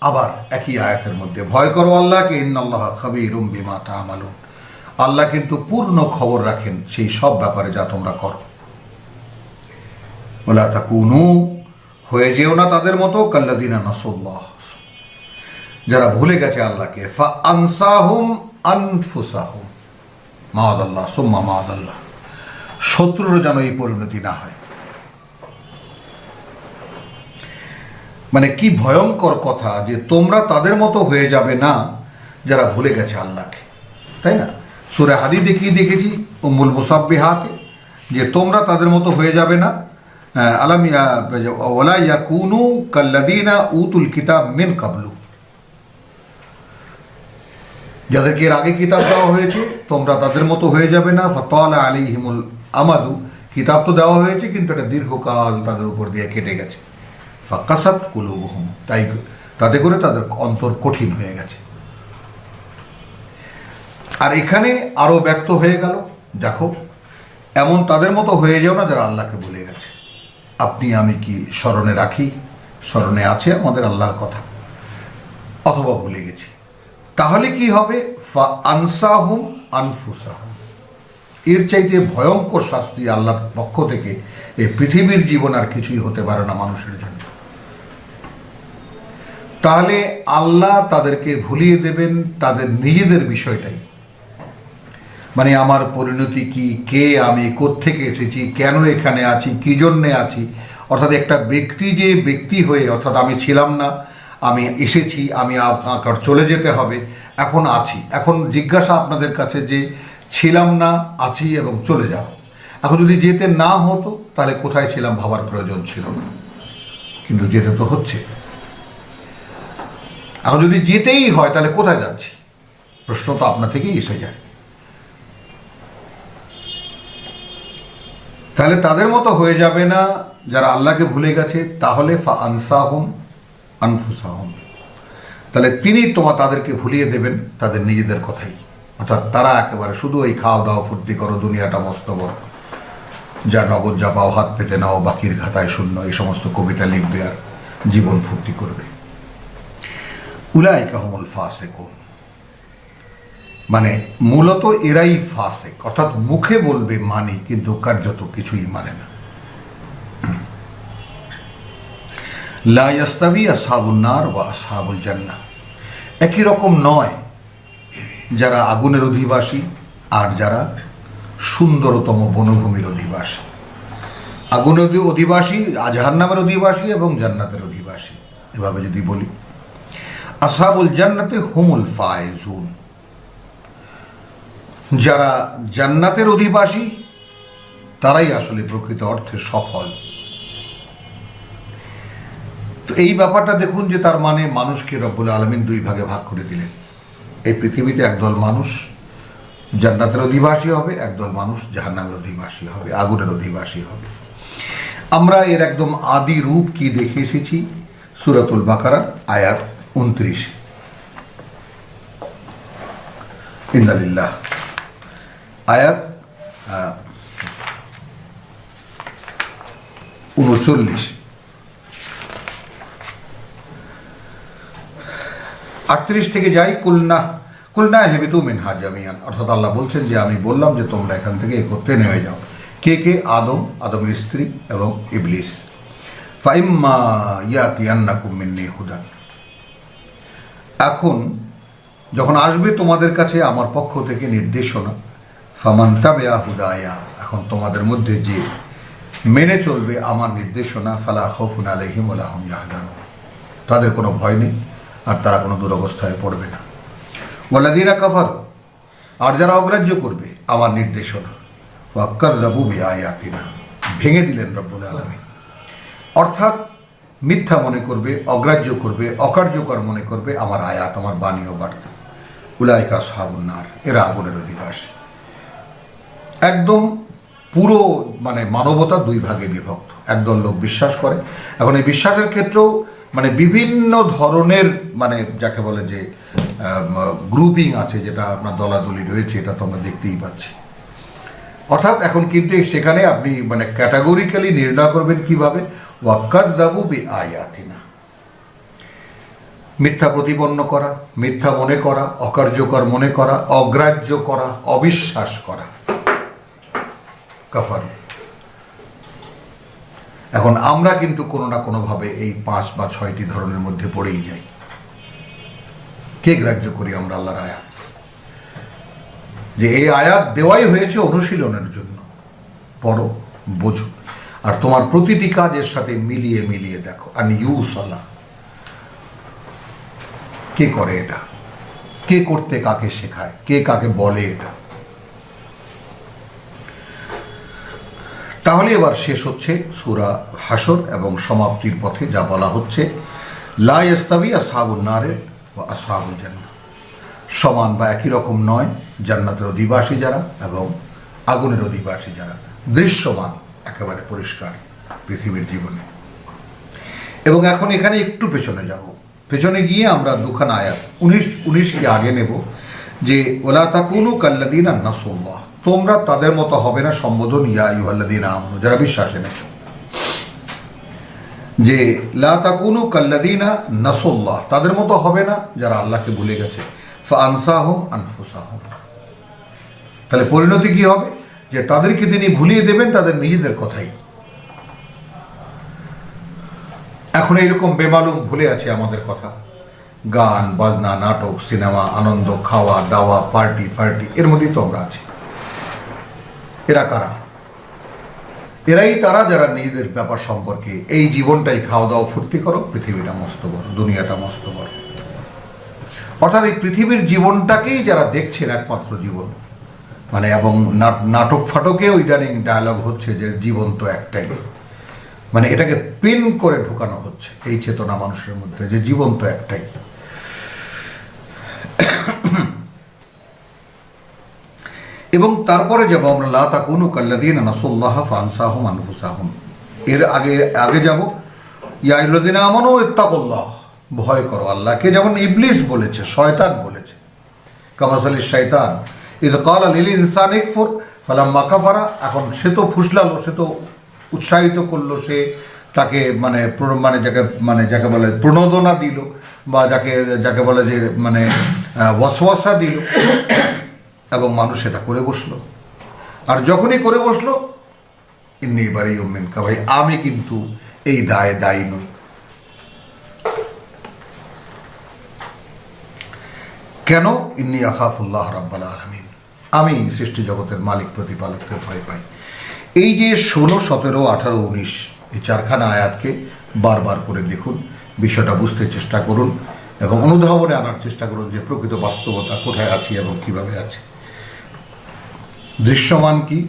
আবার একই আয়াতের মধ্যে ভয় করো আল্লাহকে, ইন্নাল্লাহা খাবীরুম বিমা তা'মালুন, আল্লাহ কিন্তু পূর্ণ খবর রাখেন সেই সব ব্যাপারে যা তোমরা করো। ওয়ালা তাকুনু হয়ে যেও না তাদের মতো কাল্লাযিনা নাসুল্লাহ, যারা ভুলে গেছে আল্লাহকে, ফা আনসাহুম আনফুসাহুম, মাআদাল্লাহ সুম্মা মাআদাল্লাহ, শত্রুরও যেন এই পরিণতি না হয়। মানে কি ভয়ঙ্কর কথা যে তোমরা তাদের মতো হয়ে যাবে না যারা ভুলে গেছে আল্লাহকে, তাই না? সূরা হাদীদে কি দেখেছি উম্মুল মুসাব্বিহাতে, যে তোমরা তাদের মতো হয়ে যাবে না, আলাম ওয়ালা ইয়াকুনু কাল্লাযিনা উতুল কিতাব মিন ক্বাবলু, যাদেরকে এর আগে কিতাব দেওয়া হয়েছে তোমরা তাদের মতো হয়ে যাবে না, ফাতালা আলাইহিমুল আমাদু, কিতাব তো দেওয়া হয়েছে কিন্তু এটা দীর্ঘকাল তাদের উপর দিয়ে কেটে গেছে, ফাকাসাত কুলুবুহুম, তাই তাতে করে তাদের অন্তর কঠিন হয়ে গেছে। আর এখানে আরো ব্যক্ত হয়ে গেল, দেখো এমন তাদের মতো হয়ে যাও না যারা আল্লাহকে ভুলে গেছে। আপনি আমি কি স্মরণে রাখি, স্মরণে আছে আমাদের আল্লাহর কথা, অথবা ভুলে গেছি, তাহলে কি হবে? ফা আনসাহুম আনফুসাহুম, এর চাইতে ভয়ঙ্কর শাস্তি আল্লাহর পক্ষ থেকে এই পৃথিবীর জীবন আর কিছুই হতে পারে না মানুষের জন্য। তাহলে আল্লাহ তাদেরকে ভুলিয়ে দেবেন তাদের নিজেদের বিষয়টাই, মানে আমার পরিণতি কি, কে আমি, কোত্থেকে এসেছি, কেন এখানে আছি, কি জন্যে আছি। অর্থাৎ একটা ব্যক্তি যে ব্যক্তি হয়ে, অর্থাৎ আমি ছিলাম না, আমি এসেছি, আমি চলে যেতে হবে, এখন আছি। এখন জিজ্ঞাসা আপনাদের কাছে যে ছিলাম না, আছি এবং চলে যাব, এখন যদি যেতে না হতো তাহলে কোথায় ছিলাম ভাবার প্রয়োজন ছিল না, কিন্তু যেতে তো হচ্ছে। এখন যদি যেতেই হয় তাহলে কোথায় যাচ্ছি, প্রশ্ন তো আপনা থেকেই এসে যায়। তাহলে তাদের মতো হয়ে যাবে না যারা আল্লাহকে ভুলে গেছে, তাহলে ফা আনসাহুম আনফুসাহুম, তাহলে তিনি তাদেরকে ভুলিয়ে দেবেন তাদের নিজেদের কথাই। অর্থাৎ তারা একেবারে শুধু এই খাওয়া দাওয়া ফুর্তি করো, দুনিয়াটা মস্ত বড়, যা নগদ যা পাও হাত পেতে নাও, বাকির খাতায় শূন্য, এই সমস্ত কবিতা লিখবে আর জীবন ফুর্তি করবে। উলাইকা হুমুল ফাসিকুন, মানে মূলত এরাই ফাসেক, অর্থাৎ মুখে বলবে মানি কিন্তু কার্যত কিছুই মানে না। লা ইয়াস্তাবি আসহাবুন নার ওয়া আসহাবুল জান্নাহ, একই রকম নয় যারা আগুনের অধিবাসী আর যারা সুন্দরতম বনভূমির অধিবাসী। আগুনের অধিবাসী, জাহান্নামের অধিবাসী এবং জান্নাতের অধিবাসী, এভাবে যদি বলি। আসহাবুল জান্নাতে হুমুল ফায়েজুন, যারা জান্নাতের অধিবাসী তারাই আসলে প্রকৃত অর্থে সফল। তো এই ব্যাপারটা দেখুন যে তার মানে মানুষকে রব্বুল আলামিন দুই ভাগে ভাগ করে দিলেন। এই পৃথিবীতে একদল মানুষ জান্নাতের অধিবাসী হবে, একদল মানুষ জাহান্নামের অধিবাসী হবে, আগুনের অধিবাসী হবে। আমরা এর একদম আদি রূপ কি দেখে এসেছি সূরাতুল বাকারা আয়াত 29, ইন্নালিল্লাহ, আয়াত 39, 38 থেকে যাই। কুলনা হেবিতু মিনহা জামিয়ান, অর্থাৎ আল্লাহ বলছেন যে আমি বললাম যে তোমরা এখান থেকে একত্রে নেমে যাও। কে কে? আদমের স্ত্রী এবং ইবলিস। ফাইম্মা ইয়াতিয়ান্নাকুম মিন্নি হুদান, এখন যখন আসবে তোমাদের কাছে আমার পক্ষ থেকে নির্দেশনা, ফামান তাবিআ হুদায়া, এখন তোমাদের মধ্যে যে মেনে চলবে আমার নির্দেশনা, ফালা খাউফুন আলাইহিম ওয়ালা হুম ইয়াহজানুন, তাদের কোনো ভয় নেই আর তারা কোনো দুরবস্থায় পড়বে না। ওয়াল্লাযীনা কাফারু, আর যারা অগ্রাহ্য করবে আমার নির্দেশনা, ওয়া কাযযাবু বিআয়াতিনা, ভেঙে দিলেন রব্বুল আলামিন, অর্থাৎ মিথ্যা মনে করবে, অগ্রাহ্য করবে, অকার্যকর মনে করবে আমার আয়াত, আমার বাণী ও বার্তা। উলাইকা আসহাবুন নার, এরা আগুনের অধিবাসী। একদম পুরো মানে মানবতা দুই ভাগে বিভক্ত। একদল লোক বিশ্বাস করে, এখন এই বিশ্বাসের ক্ষেত্রেও মানে বিভিন্ন ধরনের মানে যাকে বলে যে গ্রুপিং আছে, যেটা আপনার দলাদলি রয়েছে, এটা তো আমরা দেখতেই পাচ্ছি। অর্থাৎ এখন কিন্তু সেখানে আপনি মানে ক্যাটাগরিক্যালি নির্ণয় করবেন কিভাবে, ওয়াকাযযাবু বিআয়াতিনা, মিথ্যা প্রতিপন্ন করা, মিথ্যা মনে করা, অকার্যকর মনে করা, অগ্রাহ্য করা, অবিশ্বাস করা, কাফার। এখন আমরা কিন্তু কোনো না কোনোভাবে এই 5 বা 6টি ধরনের মধ্যে পড়েই যাই। কে গ্রাহ্য করি আমরা আল্লাহর আয়াত? যে এই আয়াত দেওয়াই হয়েছে অনুশীলনের জন্য। পড়ো, বোঝো, আর তোমার প্রতিটি কাজের সাথে মিলিয়ে মিলিয়ে দেখো। আন ইউসালা, কে করে এটা? কে করতে কাকে শেখায়? কে কাকে বলে এটা? তাহলে এবার শেষ হচ্ছে সূরা হাশর এবং সমাপ্তির পথে যা বলা হচ্ছে, লা ইয়াস্তাবি আসহাবুন নারে ওয়া আসহাবুল জান্নাহ, সমান বা একই রকম নয় জান্নাতের অধিবাসী যারা এবং আগুনের অধিবাসী যারা। দৃশ্যমান একেবারে পরিষ্কার পৃথিবীর জীবনে। এবং এখন এখানে একটু পেছনে যাব, পেছনে গিয়ে আমরা দুখানা আয়াত 19কে আগে নেব, যে ওয়ালা তাকুনু কাল্লাযীনা নাসুল্লাহ, তোমরা তাদের মতো হবে না, সম্বোধন ইয়া আইয়ুহাল্লাযীনা আমানু, যারা বিশ্বাস এনেছো। যে লা তাকুনু কাল্লাযীনা নাসুল্লাহ, তাদের মতো হবে না যারা আল্লাহকে ভুলে গেছে। ফাআনসাহুম আনফুসাহুম, তাহলে পরিণতি কি হবে? যে তাদেরকে তিনি ভুলিয়ে দেবেন তাদের নিজেদের কথাই। এখন এইরকম বেমালুম ভুলে আছে আমাদের কথা, গান বাজনা, নাটক, সিনেমা, আনন্দ, খাওয়া দাওয়া, পার্টি ফার্টি, এর মধ্যেই তো আমরা আছি। এরা কারা? এরাই তারা যারা নিজেদের ব্যাপার সম্পর্কে, এই জীবনটাই খাওয়া দাওয়া ফুর্তি করো, পৃথিবীটা মস্ত বড়, দুনিয়াটা মস্ত বড়, অর্থাৎ এই পৃথিবীর জীবনটাকেই যারা দেখছেন একমাত্র জীবন, মানে এবং নাটক ফাটকেও ইদানিং ডায়ালগ হচ্ছে যে জীবন তো একটাই, মানে এটাকে পিন করে ঢুকানো হচ্ছে এই চেতনা মানুষের মধ্যে যে জীবন তো একটাই। এবং তারপরে যাব আমরা লা তাকুনু কাল্লাযীনা নাসুল্লাহ ফাআনসাহুম আনফুসাহুম, এর আগে যাব ইয়া আইয়ুহাল্লাযীনা আমানু ইত্তাকুল্লাহ, ভয় করো আল্লাহকে, যেমন ইবলিস বলেছে, শয়তান বলেছে, কামাসালিশ শয়তান ইয ক্বালা লিল ইনসানি ইকফুর ফালাম্মা কাফারা, এখন সে তো ফুসলালো, সে তো উৎসাহিত করলো, সে তাকে যাকে বলে প্রণোদনা দিল, বা যাকে বলে যে মানে ওয়াসওয়াসা দিল, এবং মানুষ সেটা করে বসলো। আর যখনই করে বসলো, ইন্নী বারিউম মিনকা, ভাই আমি কিন্তু এই দায়ী নই। কেন? ইন্নী আখাফুল্লাহ রাব্বাল আলামিন, আমি সৃষ্টি জগতের মালিক প্রতিপালককে ভয় পাই। এই যে 16, 17, 18, 19 এই 4খানা আয়াতকে বারবার করে দেখুন, বিষয়টা বুঝতে চেষ্টা করুন এবং অনুধাবনে আনার চেষ্টা করুন যে প্রকৃত বাস্তবতা কোথায় আছি এবং কিভাবে আছে। দৃশ্যমান কি?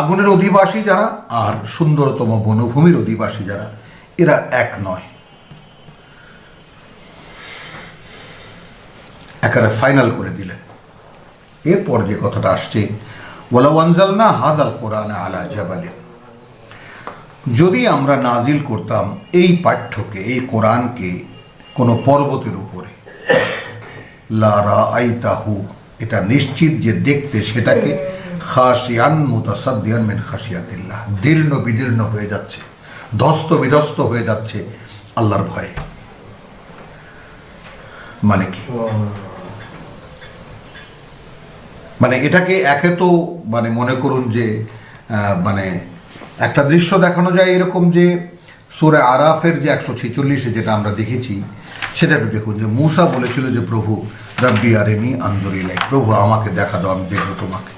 আগুনের অধিবাসী যারা আর সুন্দরতম বনভূমির অধিবাসী যারা, এরা এক নয়। একেবারে ফাইনাল করে দিলেন। এরপর যে কথাটা আসছে, ওয়ালাউ আনজালনা হাযাল কুরআন আলা জাবালিন, যদি আমরা নাজিল করতাম এই পাঠ্যকে, এই কোরআনকে কোনো পর্বতের উপরে, লা রাআইতাহু, এটা নিশ্চিত যে দেখতে সেটাকে খাশিয়ান মুতাসাদ্দিয়ান মিন খাশিয়াতিল্লাহ, দীর্ণ বিদীর্ণ হয়ে যাচ্ছে, ধ্বস্ত বিধ্বস্ত হয়ে যাচ্ছে আল্লাহর ভয়ে। মানে কি? মানে এটাকে একে তো মানে মনে করুন যে মানে একটা দৃশ্য দেখানো যায় এরকম, যে সূরা আরাফের যে 146-এ যেটা আমরা দেখেছি, সেটা একটু দেখুন, যে মূসা বলেছিল যে প্রভু রাব্বি আরিনি আনজুর ইলাইক, প্রভু আমাকে দেখা দাও, আমি দেখব তোমাকে।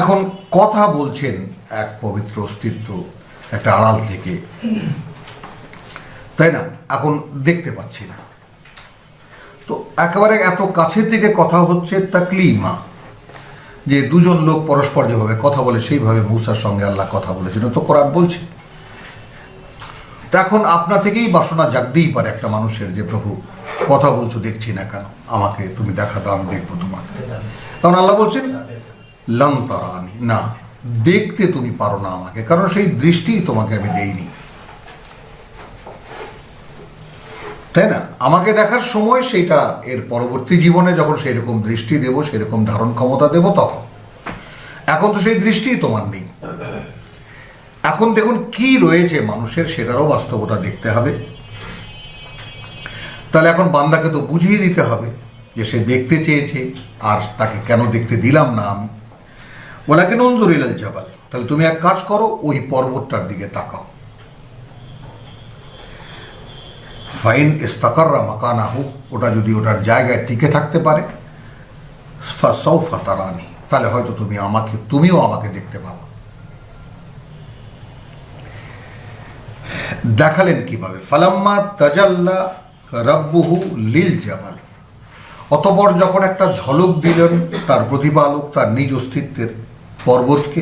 এখন কথা বলছেন এক পবিত্র অস্তিত্ব একটা আড়াল থেকে, তাই না? এখন দেখতে পাচ্ছি না, তো একেবারে এত কাছের থেকে কথা হচ্ছে তাকলিমা, যে দুজন লোক পরস্পর যেভাবে কথা বলে সেইভাবে মূসার সঙ্গে আল্লাহ কথা বলেছেন, তো কোরআন বলছে। তখন আপনা থেকেই বাসনা জাগতেই পারে একটা মানুষের, যে প্রভু কথা বলছো, দেখছি না কেন, আমাকে তুমি দেখা দাও, আমি দেখবো তোমাকে। কারণ আল্লাহ বলছেন লান তারানি, না দেখতে তুমি পারো না আমাকে, কারণ সেই দৃষ্টি তোমাকে আমি দেইনি, তাই না? আমাকে দেখার সময় সেইটা এর পরবর্তী জীবনে যখন সেই রকম দৃষ্টি দেব, সেরকম ধারণ ক্ষমতা দেব তখন। এখন তো সেই দৃষ্টি তোমার নেই। এখন দেখুন কি রয়েছে মানুষের, সেটারও বাস্তবতা দেখতে হবে। তাহলে এখন বান্দাকে তো বুঝিয়ে দিতে হবে যে সে দেখতে চেয়েছে, আর তাকে কেন দেখতে দিলাম না আমি। ওয়ালাকিন উনজুর ইলাল জাবাল, তাহলে তুমি এক কাজ করো, ওই পর্বতটার দিকে তাকাও। ফাইন ইস্তাকাররা মাকানাহু, ওটা যদি ওটার জায়গায় টিকে থাকতে পারে, ফাসাউফা তারানি, তাহলে হয়তো তুমিও আমাকে দেখতে পাবো। দেখালেন কিভাবে? ফালাম্মা তাজাল্লা রাব্বুহু লিল জাবাল, অতঃপর যখন একটা ঝলক দিলেন তার প্রতিপালক তার নিজ অস্তিত্বের পর্বতকে,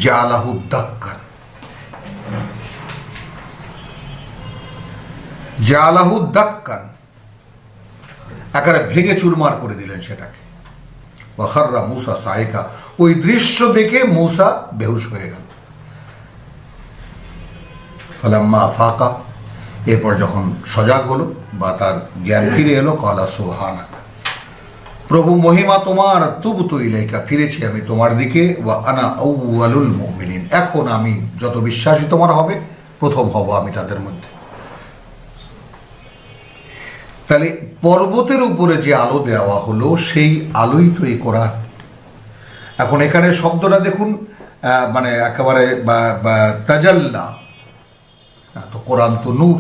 জালাহু দাক্কান, জালাহু দাক্কান, একেবারে ভেঙে চুরমার করে দিলেন সেটাকে। ওয়াখাররা মূসা সাইকা, ওই দৃশ্য দেখে মূসা বেহুশ হয়ে গেল। ফালাম্মা ফাকা, এরপর যখন সজাগ হলো বা তার জ্ঞান ফিরে এলো, কালা সুবহানাক, প্রভু মহিমা তোমার, তুবতু ইলাইকা, ফিরেছি আমি তোমার দিকে, ওয়া আনা আউয়ালুল মুমিনিন, এখন আমি যত বিশ্বাসী তোমার হবে প্রথম হব আমি তাদের মধ্যে। তাহলে পর্বতের উপরে যে আলো দেওয়া হলো সেই আলোই তো এই কোরআন। এখন এখানে শব্দটা দেখুন, মানে একেবারে তাজাল্লা, তো কোরআন তো নূর,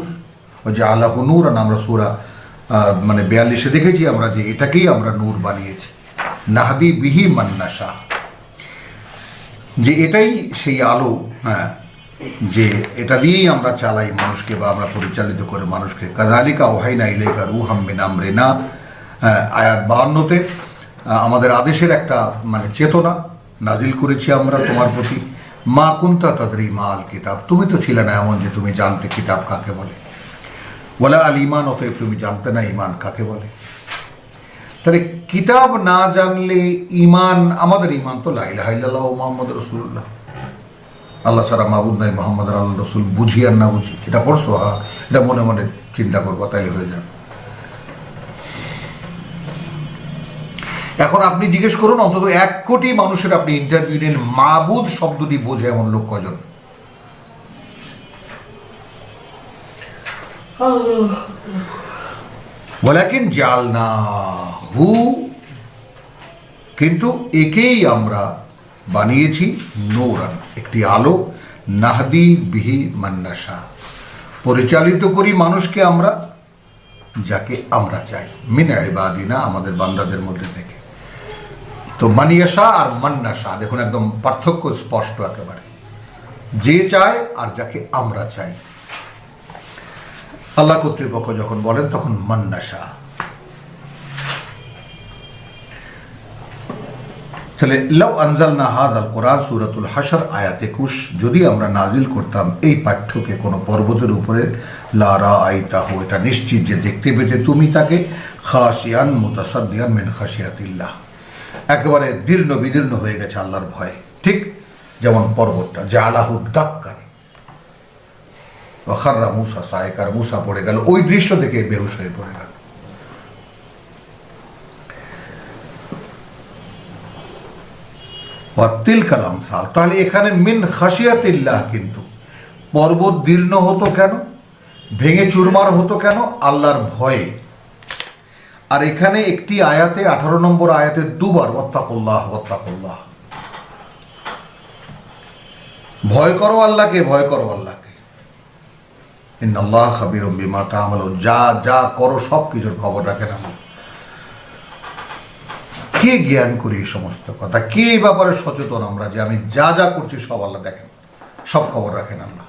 ওই যে আল্লাহ নূর, আর আমরা সূরা 42-এ দেখেছি আমরা যে এটাকেই আমরা নূর বানিয়েছি, নাহদি বিহি মান নাশা, যে এটাই সেই আলো, হ্যাঁ, যে এটা দিয়েই আমরা চালাই মানুষকে বা আমরা পরিচালিত করে মানুষকে। কাযালিকা ওহাইনা ইলাইকা রূহাম মিন আমরিনা, আয়াত 52-তে আমাদের আদেশের একটা চেতনা নাজিল করেছি আমরা তোমার প্রতি। মা কুনতা তাদরি মা আল কিতাব, তুমি তো ছিলে না এমন যে তুমি জানতে কিতাব কাকে বলে, ওয়ালা আল ঈমান, অতএব তুমি জানতে না ঈমান কাকে বলে। তাহলে কিতাব না জানলে ঈমান, আমাদের ঈমান তো লা ইলাহা ইল্লাল্লাহ মুহাম্মাদুর রাসূলুল্লাহ, আল্লাহ ছাড়া মাবুদ নাই, মোহাম্মদ আল্লাহ রসুল, বুঝি আর না বুঝি, এটা পড়ছো, হ্যাঁ, এটা মনে মনে চিন্তা করবো, তাইলে হয়ে যাবে। এখন আপনি জিজ্ঞেস করুন, অন্তত 1 কোটি মানুষের আপনি ইন্টারভিউ নেন, মাবুদ শব্দটি বোঝে এমন লোক কজন? ওয়ালাকিন জাআলনাহু, কিন্তু একেই আমরা বানিয়েছি নূরান, একটি আলো, নাহদি বিহি মান নাশা, পরিচালিত করি মানুষকে আমরা যাকে আমরা চাই, মিন ইবাদিনা, আমাদের বান্দাদের মধ্যে থেকে। তো মানিয়াশা আর মান্নাশা, দেখুন একদম পার্থক্য স্পষ্ট একেবারে, যে চায় আর যাকে আমরা চাই। আল্লাহ কর্তৃপক্ষ যখন বলেন তখন মান্নাশা। তাহলে লাউ আনজালনা হাযাল কোরআন, সূরাতুল হাশর আয়াত 21, যদি আমরা নাজিল করতাম এই পাঠ্যকে কোনো পর্বতের উপরে, লা রাআইতাহু, এটা নিশ্চিত যে দেখতে পেতে তুমি তাকে, খাশিয়ান মুতাসাদ্দিয়ান মিন খাশিয়াতিল্লাহ, একেবারে দীর্ণ বিদীর্ণ হয়ে গেছে আল্লাহর ভয়ে, ঠিক যেমন পর্বতটা, জালাহু দাক্কান, ওয়া খাররা মূসা সাইকা, মূসা পড়ে গেল, ওই দৃশ্য দেখে বেহুশ হয়ে পড়ে গেল। তিলকাল আমসাল, তাহলে এখানে মিন খাশিয়াতিল্লাহ, কিন্তু পর্বত দীর্ণ হতো কেন, ভেঙে চুরমার হতো কেন? আল্লাহর ভয়ে। আর এখানে একটি আয়াতে, 18 নম্বর আয়াতে 2 বার ওয়াত্তাকুল্লাহ ওয়াত্তাকুল্লাহ, ভয় করো আল্লাহকে, ভয় করো আল্লাহকে। ইন্নাল্লাহ খাবীরুম বিমা তা'মালুন, যা যা করো সব কিছুর খবর রাখেন আল্লাহ। কে জ্ঞান করি এই সমস্ত কথা, কে এই ব্যাপারে সচেতন আমরা যে আমি যা যা করছি সব আল্লাহ দেখেন, সব খবর রাখেন আল্লাহ।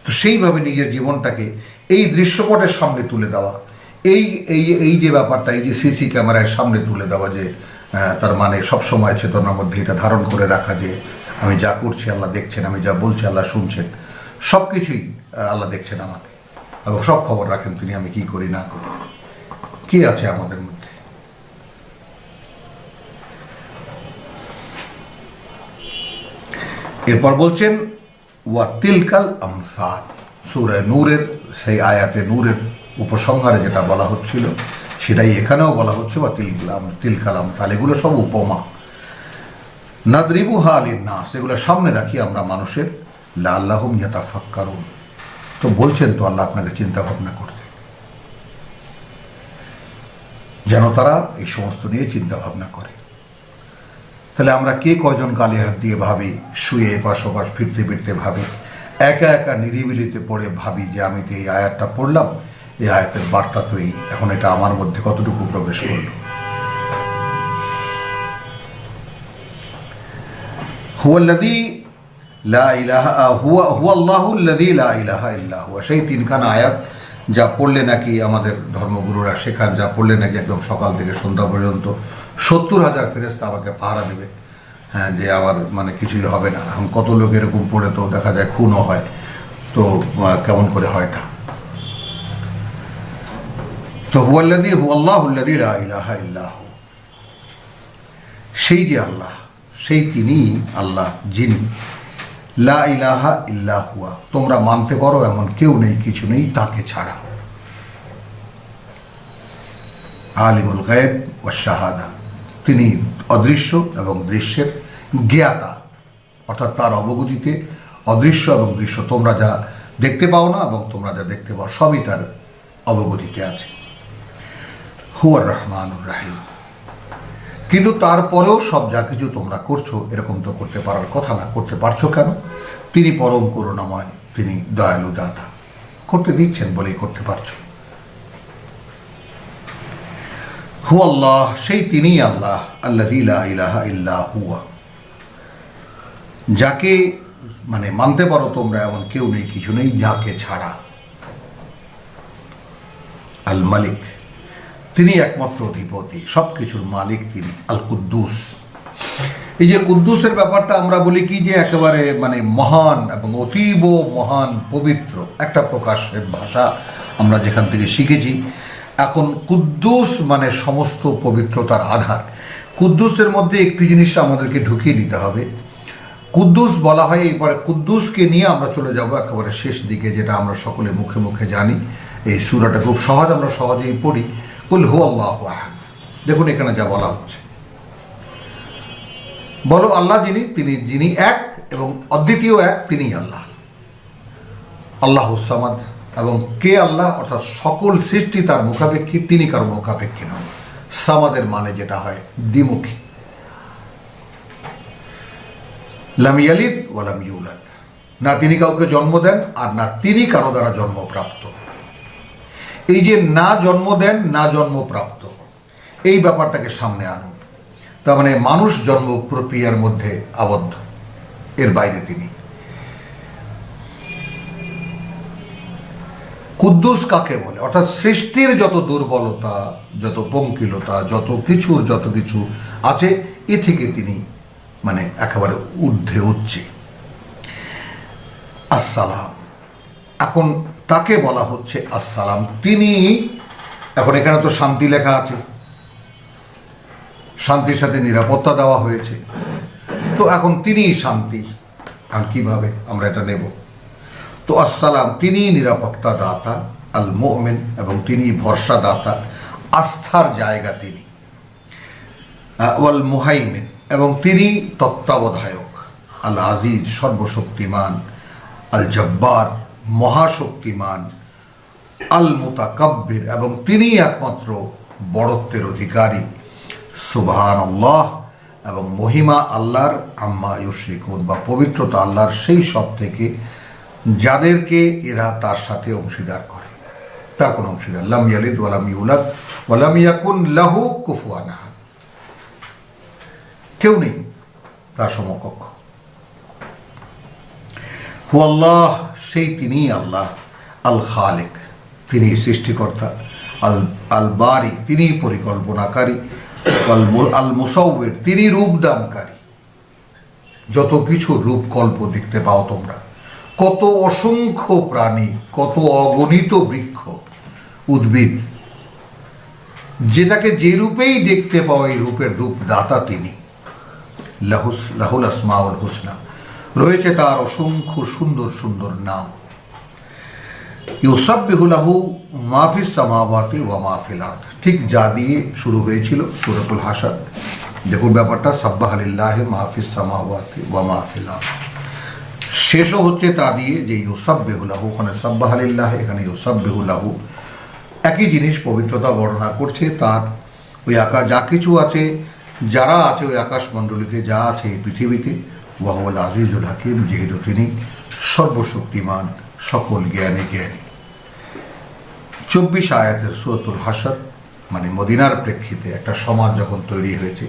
তো সেইভাবে নিজের জীবনটাকে এই দৃশ্যপটের সামনে তুলে দেওয়া, এই যে ব্যাপারটা, এই যে সিসি ক্যামেরার সামনে তুলে দেওয়া, যে তার সবসময় চেতনার মধ্যে এটা ধারণ করে রাখা যে আমি যা করছি আল্লাহ দেখছেন, আমি যা বলছি আল্লাহ শুনছেন, সব কিছুই আল্লাহ দেখছেন আমাকে এবং সব খবর রাখেন তিনি, আমি কি করি না করি। কি আছে আমাদের মধ্যে? এরপর বলছেন ওয়া তিলকাল আমসাল, সূরা নূরের সেই আয়াতে নূরের উপসংহারে যেটা বলা হচ্ছিল সেটাই এখানেও বলা হচ্ছে, বা তিলকাল আমসাল, এগুলো সব উপমা, নাদরিবুহা লিন-নাস, এগুলো সামনে রাখি আমরা মানুষের, লাআল্লাহুম ইয়াতাফাক্কারুন, তো বলছেন তো আল্লাহ আপনাকে চিন্তা ভাবনা করতে, যেন তারা এই সমস্ত নিয়ে চিন্তা ভাবনা করে। তাহলে আমরা কে কয়জন গালে হাত দিয়ে ভাবি, শুয়ে এপাশ ওপাশ ফিরতে ফিরতে ভাবি, একা একা নিরিবিলিতে পড়ে ভাবি যে আমি তো এই আয়াতটা পড়লাম, এই আয়াতের বার্তা তো এই, এখন এটা আমার মধ্যে কতটুকু প্রবেশ করল। হুয়াল্লাযী লা ইলাহা হুয়াল্লাহুল্লাযী লা ইলাহা ইল্লা হুয়া, সেই তিনখানা আয়াত যা পড়লে নাকি আমাদের ধর্মগুরুরা শেখান, যা পড়লে নাকি একদম সকাল থেকে সন্ধ্যা পর্যন্ত 70,000 ফেরেশতা আমাকে পাহারা দেবে। হ্যাঁ, যে আমার মানে কিছুই হবে না। এখন কত লোক এরকম পড়ে তো দেখা যায় খুনও হয়, তো কেমন করে হয় না। তো হুয়াল্লাহুল্লাযী লা ইলাহা ইল্লা হু, সেই যে আল্লাহ, সেই তিনি আল্লাহ যিনি লা ইলাহা ইল্লা হুয়া, তোমরা মানতে পারো এমন কেউ নেই, কিছু নেই তাকে ছাড়া। আলিমুল গায়ব ওয়াশ শাহাদা, তিনি অদৃশ্য এবং দৃশ্যের জ্ঞাতা, অর্থাৎ তার অবগতিতে অদৃশ্য এবং দৃশ্য, তোমরা যা দেখতে পাও না এবং তোমরা যা দেখতে পাও সবই তার অবগতিতে আছে। হুয়ার রহমানুর রাহিম, কিন্তু তারপরেও সব যা কিছু তোমরা করছো এরকম তো করতে পারার কথা না, করতে পারছো কেন? তিনি পরম করুণাময়, তিনি দয়ালু দাতা, করতে দিচ্ছেন বলেই করতে পারছো। হুয়াল্লাহ, সেই তিনিই আল্লাহ, আল্লাযী লা ইলাহা ইল্লা হুয়া, যাকে মানে মানতে পারো তোমরা এমন কেউ নেই, কিছু নেই যাকে ছাড়া। আল মালিক, তিনি একমাত্র অধিপতি, সব কিছুর মালিক তিনি। আল কুদ্দুস, এই যে কুদ্দুসের ব্যাপারটা আমরা বলি কি যে একেবারে মানে মহান এবং অতীব মহান পবিত্র একটা প্রকাশের ভাষা আমরা যেখান থেকে শিখেছি। এখন কুদ্দুস মানে সমস্ত পবিত্রতার আধার। কুদ্দুসের মধ্যে একটি জিনিস আমাদেরকে ঢুকিয়ে নিতে হবে। কুদ্দুস বলা হয়, এবারে কুদ্দুসকে নিয়ে আমরা চলে যাব একেবারে শেষ দিকে, যেটা আমরা সকলে মুখে মুখে জানি। এই সূরাটা খুব সহজ, আমরা সহজেই পড়ি। কুল হুয়াল্লাহু আহাদ, দেখুন এখানে যা বলা হচ্ছে, বলো আল্লাহ যিনি এক এবং অদ্বিতীয় এক, তিনিই আল্লাহ। আল্লাহুস সামাদ, এবং কে আল্লাহ, অর্থাৎ সকল সৃষ্টি তার মুখাপেক্ষী, তিনি কারো মুখাপেক্ষী নন। সামাদের মানে যেটা হয় দ্বিমুখী। লাম ইয়ালিদ ওয়া লাম ইউলাদ, না তিনি কাউকে জন্ম দেন আর না তিনি কারো দ্বারা জন্মপ্রাপ্ত। এই যে না জন্ম দেন না জন্মপ্রাপ্ত, এই ব্যাপারটাকে সামনে আনুন। তার মানে মানুষ জন্ম প্রক্রিয়ার মধ্যে আবদ্ধ, এর বাইরে তিনি। কুদ্দুস কাকে বলে? অর্থাৎ সৃষ্টির যত দুর্বলতা, যত পঙ্কিলতা, যত কিছু আছে, এ থেকে তিনি মানে একেবারে ঊর্ধ্বে উচ্চে। আসসালাম, এখন তাকে বলা হচ্ছে আসসালাম, তিনি। এখন এখানে তো শান্তি লেখা আছে, শান্তির সাথে নিরাপত্তা দেওয়া হয়েছে, তো এখন তিনিই শান্তি। আর কিভাবে আমরা এটা নেব? তো আসসালাম, তিনি নিরাপত্তা দাতা, আল মুমিন, এবং তিনি ভরসা দাতা, আস্থার জায়গা তিনি। ওয়াল মুহাইমিন, এবং তিনি তত্ত্বাবধায়ক। আল আজিজ, সর্বশক্তিমান। আল জব্বার, মহাশক্তিমান। আল মুতাকাব্বির, এবং তিনি একমাত্র বড়ত্বের অধিকারী। সুবহানাল্লাহ, এবং মহিমা আল্লাহর, আম্মা ইউশরিকুন, বা পবিত্রতা আল্লাহর সেই সব থেকে যাদেরকে এরা তার সাথে অংশীদার করে। তার কোনো অংশীদার, লাম ইয়ালিদ ওয়া লাম ইউলাদ ওয়া লাম ইয়াকুন লাহু কুফুয়ান আহাদ, কেউ নেই তার সমকক্ষ। হুয়াল্লাহ, সেই তিনিই আল্লাহ। আল খালিক, তিনি সৃষ্টিকর্তা। আল বারি, তিনি পরিকল্পনাকারী। আল মুসাউবির, তিনি রূপদানকারী। যত কিছু রূপকল্প দেখতে পাও তোমরা, কত অসংখ্য প্রাণী, কত অগণিত বৃক্ষ, উদ্ভিদ, যেটাকে যে রূপেই দেখতে পাও এই রূপের রূপদাতা তিনি। লাহুল আসমাউল হুসনা, রয়েছে তার অসংখ্য সুন্দর সুন্দর নাম। ইউসাব্বিহু লাহু মা ফিস সামাওয়াতি ওয়া মা ফিল আরদ, ঠিক যা দিয়ে শুরু হয়েছিল সূরাতুল হাশর। দেখুন ব্যাপারটা, সাব্বাহা লিল্লাহি মা ফিস সামাওয়াতি ওয়া মা ফিল আরদ, শেষও হচ্ছে তা দিয়ে যে ইউসাব্বিহু লাহু, ওখানে সাব্বাহা লিল্লাহি, এখানে ইউসাব্বিহু লাহু, একই জিনিস, পবিত্রতা বর্ণনা করছে তার। ওই আকাশ যা কিছু আছে যারা আছে ওই আকাশমণ্ডলীতে, যা আছে এই পৃথিবীতে, ওয়াহুল আজিজুল হাকিম, যেহেতু তিনি সর্বশক্তিমান, সকল জ্ঞানে জ্ঞানী। 24 আয়াতের সূরাতুল হাসর, মানে মদিনার প্রেক্ষিতে একটা সমাজ যখন তৈরি হয়েছে,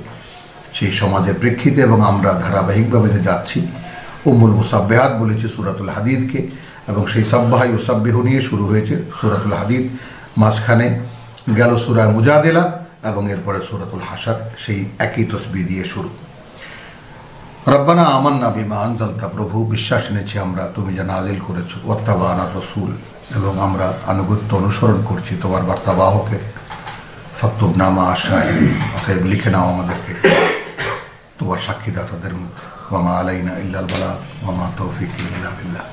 সেই সমাজের প্রেক্ষিতে এবং আমরা ধারাবাহিকভাবে যে যাচ্ছি, উম্মুল মুসাব্বিহাত বলেছে সূরাতুল হাদিদকে, এবং সেই সাব্বাহা ইউসাব্বিহু নিয়ে শুরু হয়েছে সূরাতুল হাদিদ, মাঝখানে গেল সূরা মুজাদিলা, এবং এরপরে সূরাতুল হাসর, সেই একই তসবিহ দিয়ে শুরু। রব্বানা আমান্না বিমা আনজালতা, প্রভু বিশ্বাস এনেছি আমরা তুমি যা নাজিল করেছো, ওয়াত্তাবা'না রাসূল, এবং আমরা আনুগত্য অনুসরণ করছি তোমার বার্তাবাহকের, ফাকতুবনা মা আশ-শাহিদিন, অতএব লিখে নাও আমাদেরকে তোমার সাক্ষীদাতাদের মধ্যে। ওয়া মা আলাইনা ইল্লাল বালাগ ওয়া মা তাওফীকি ইল্লা বিল্লাহ।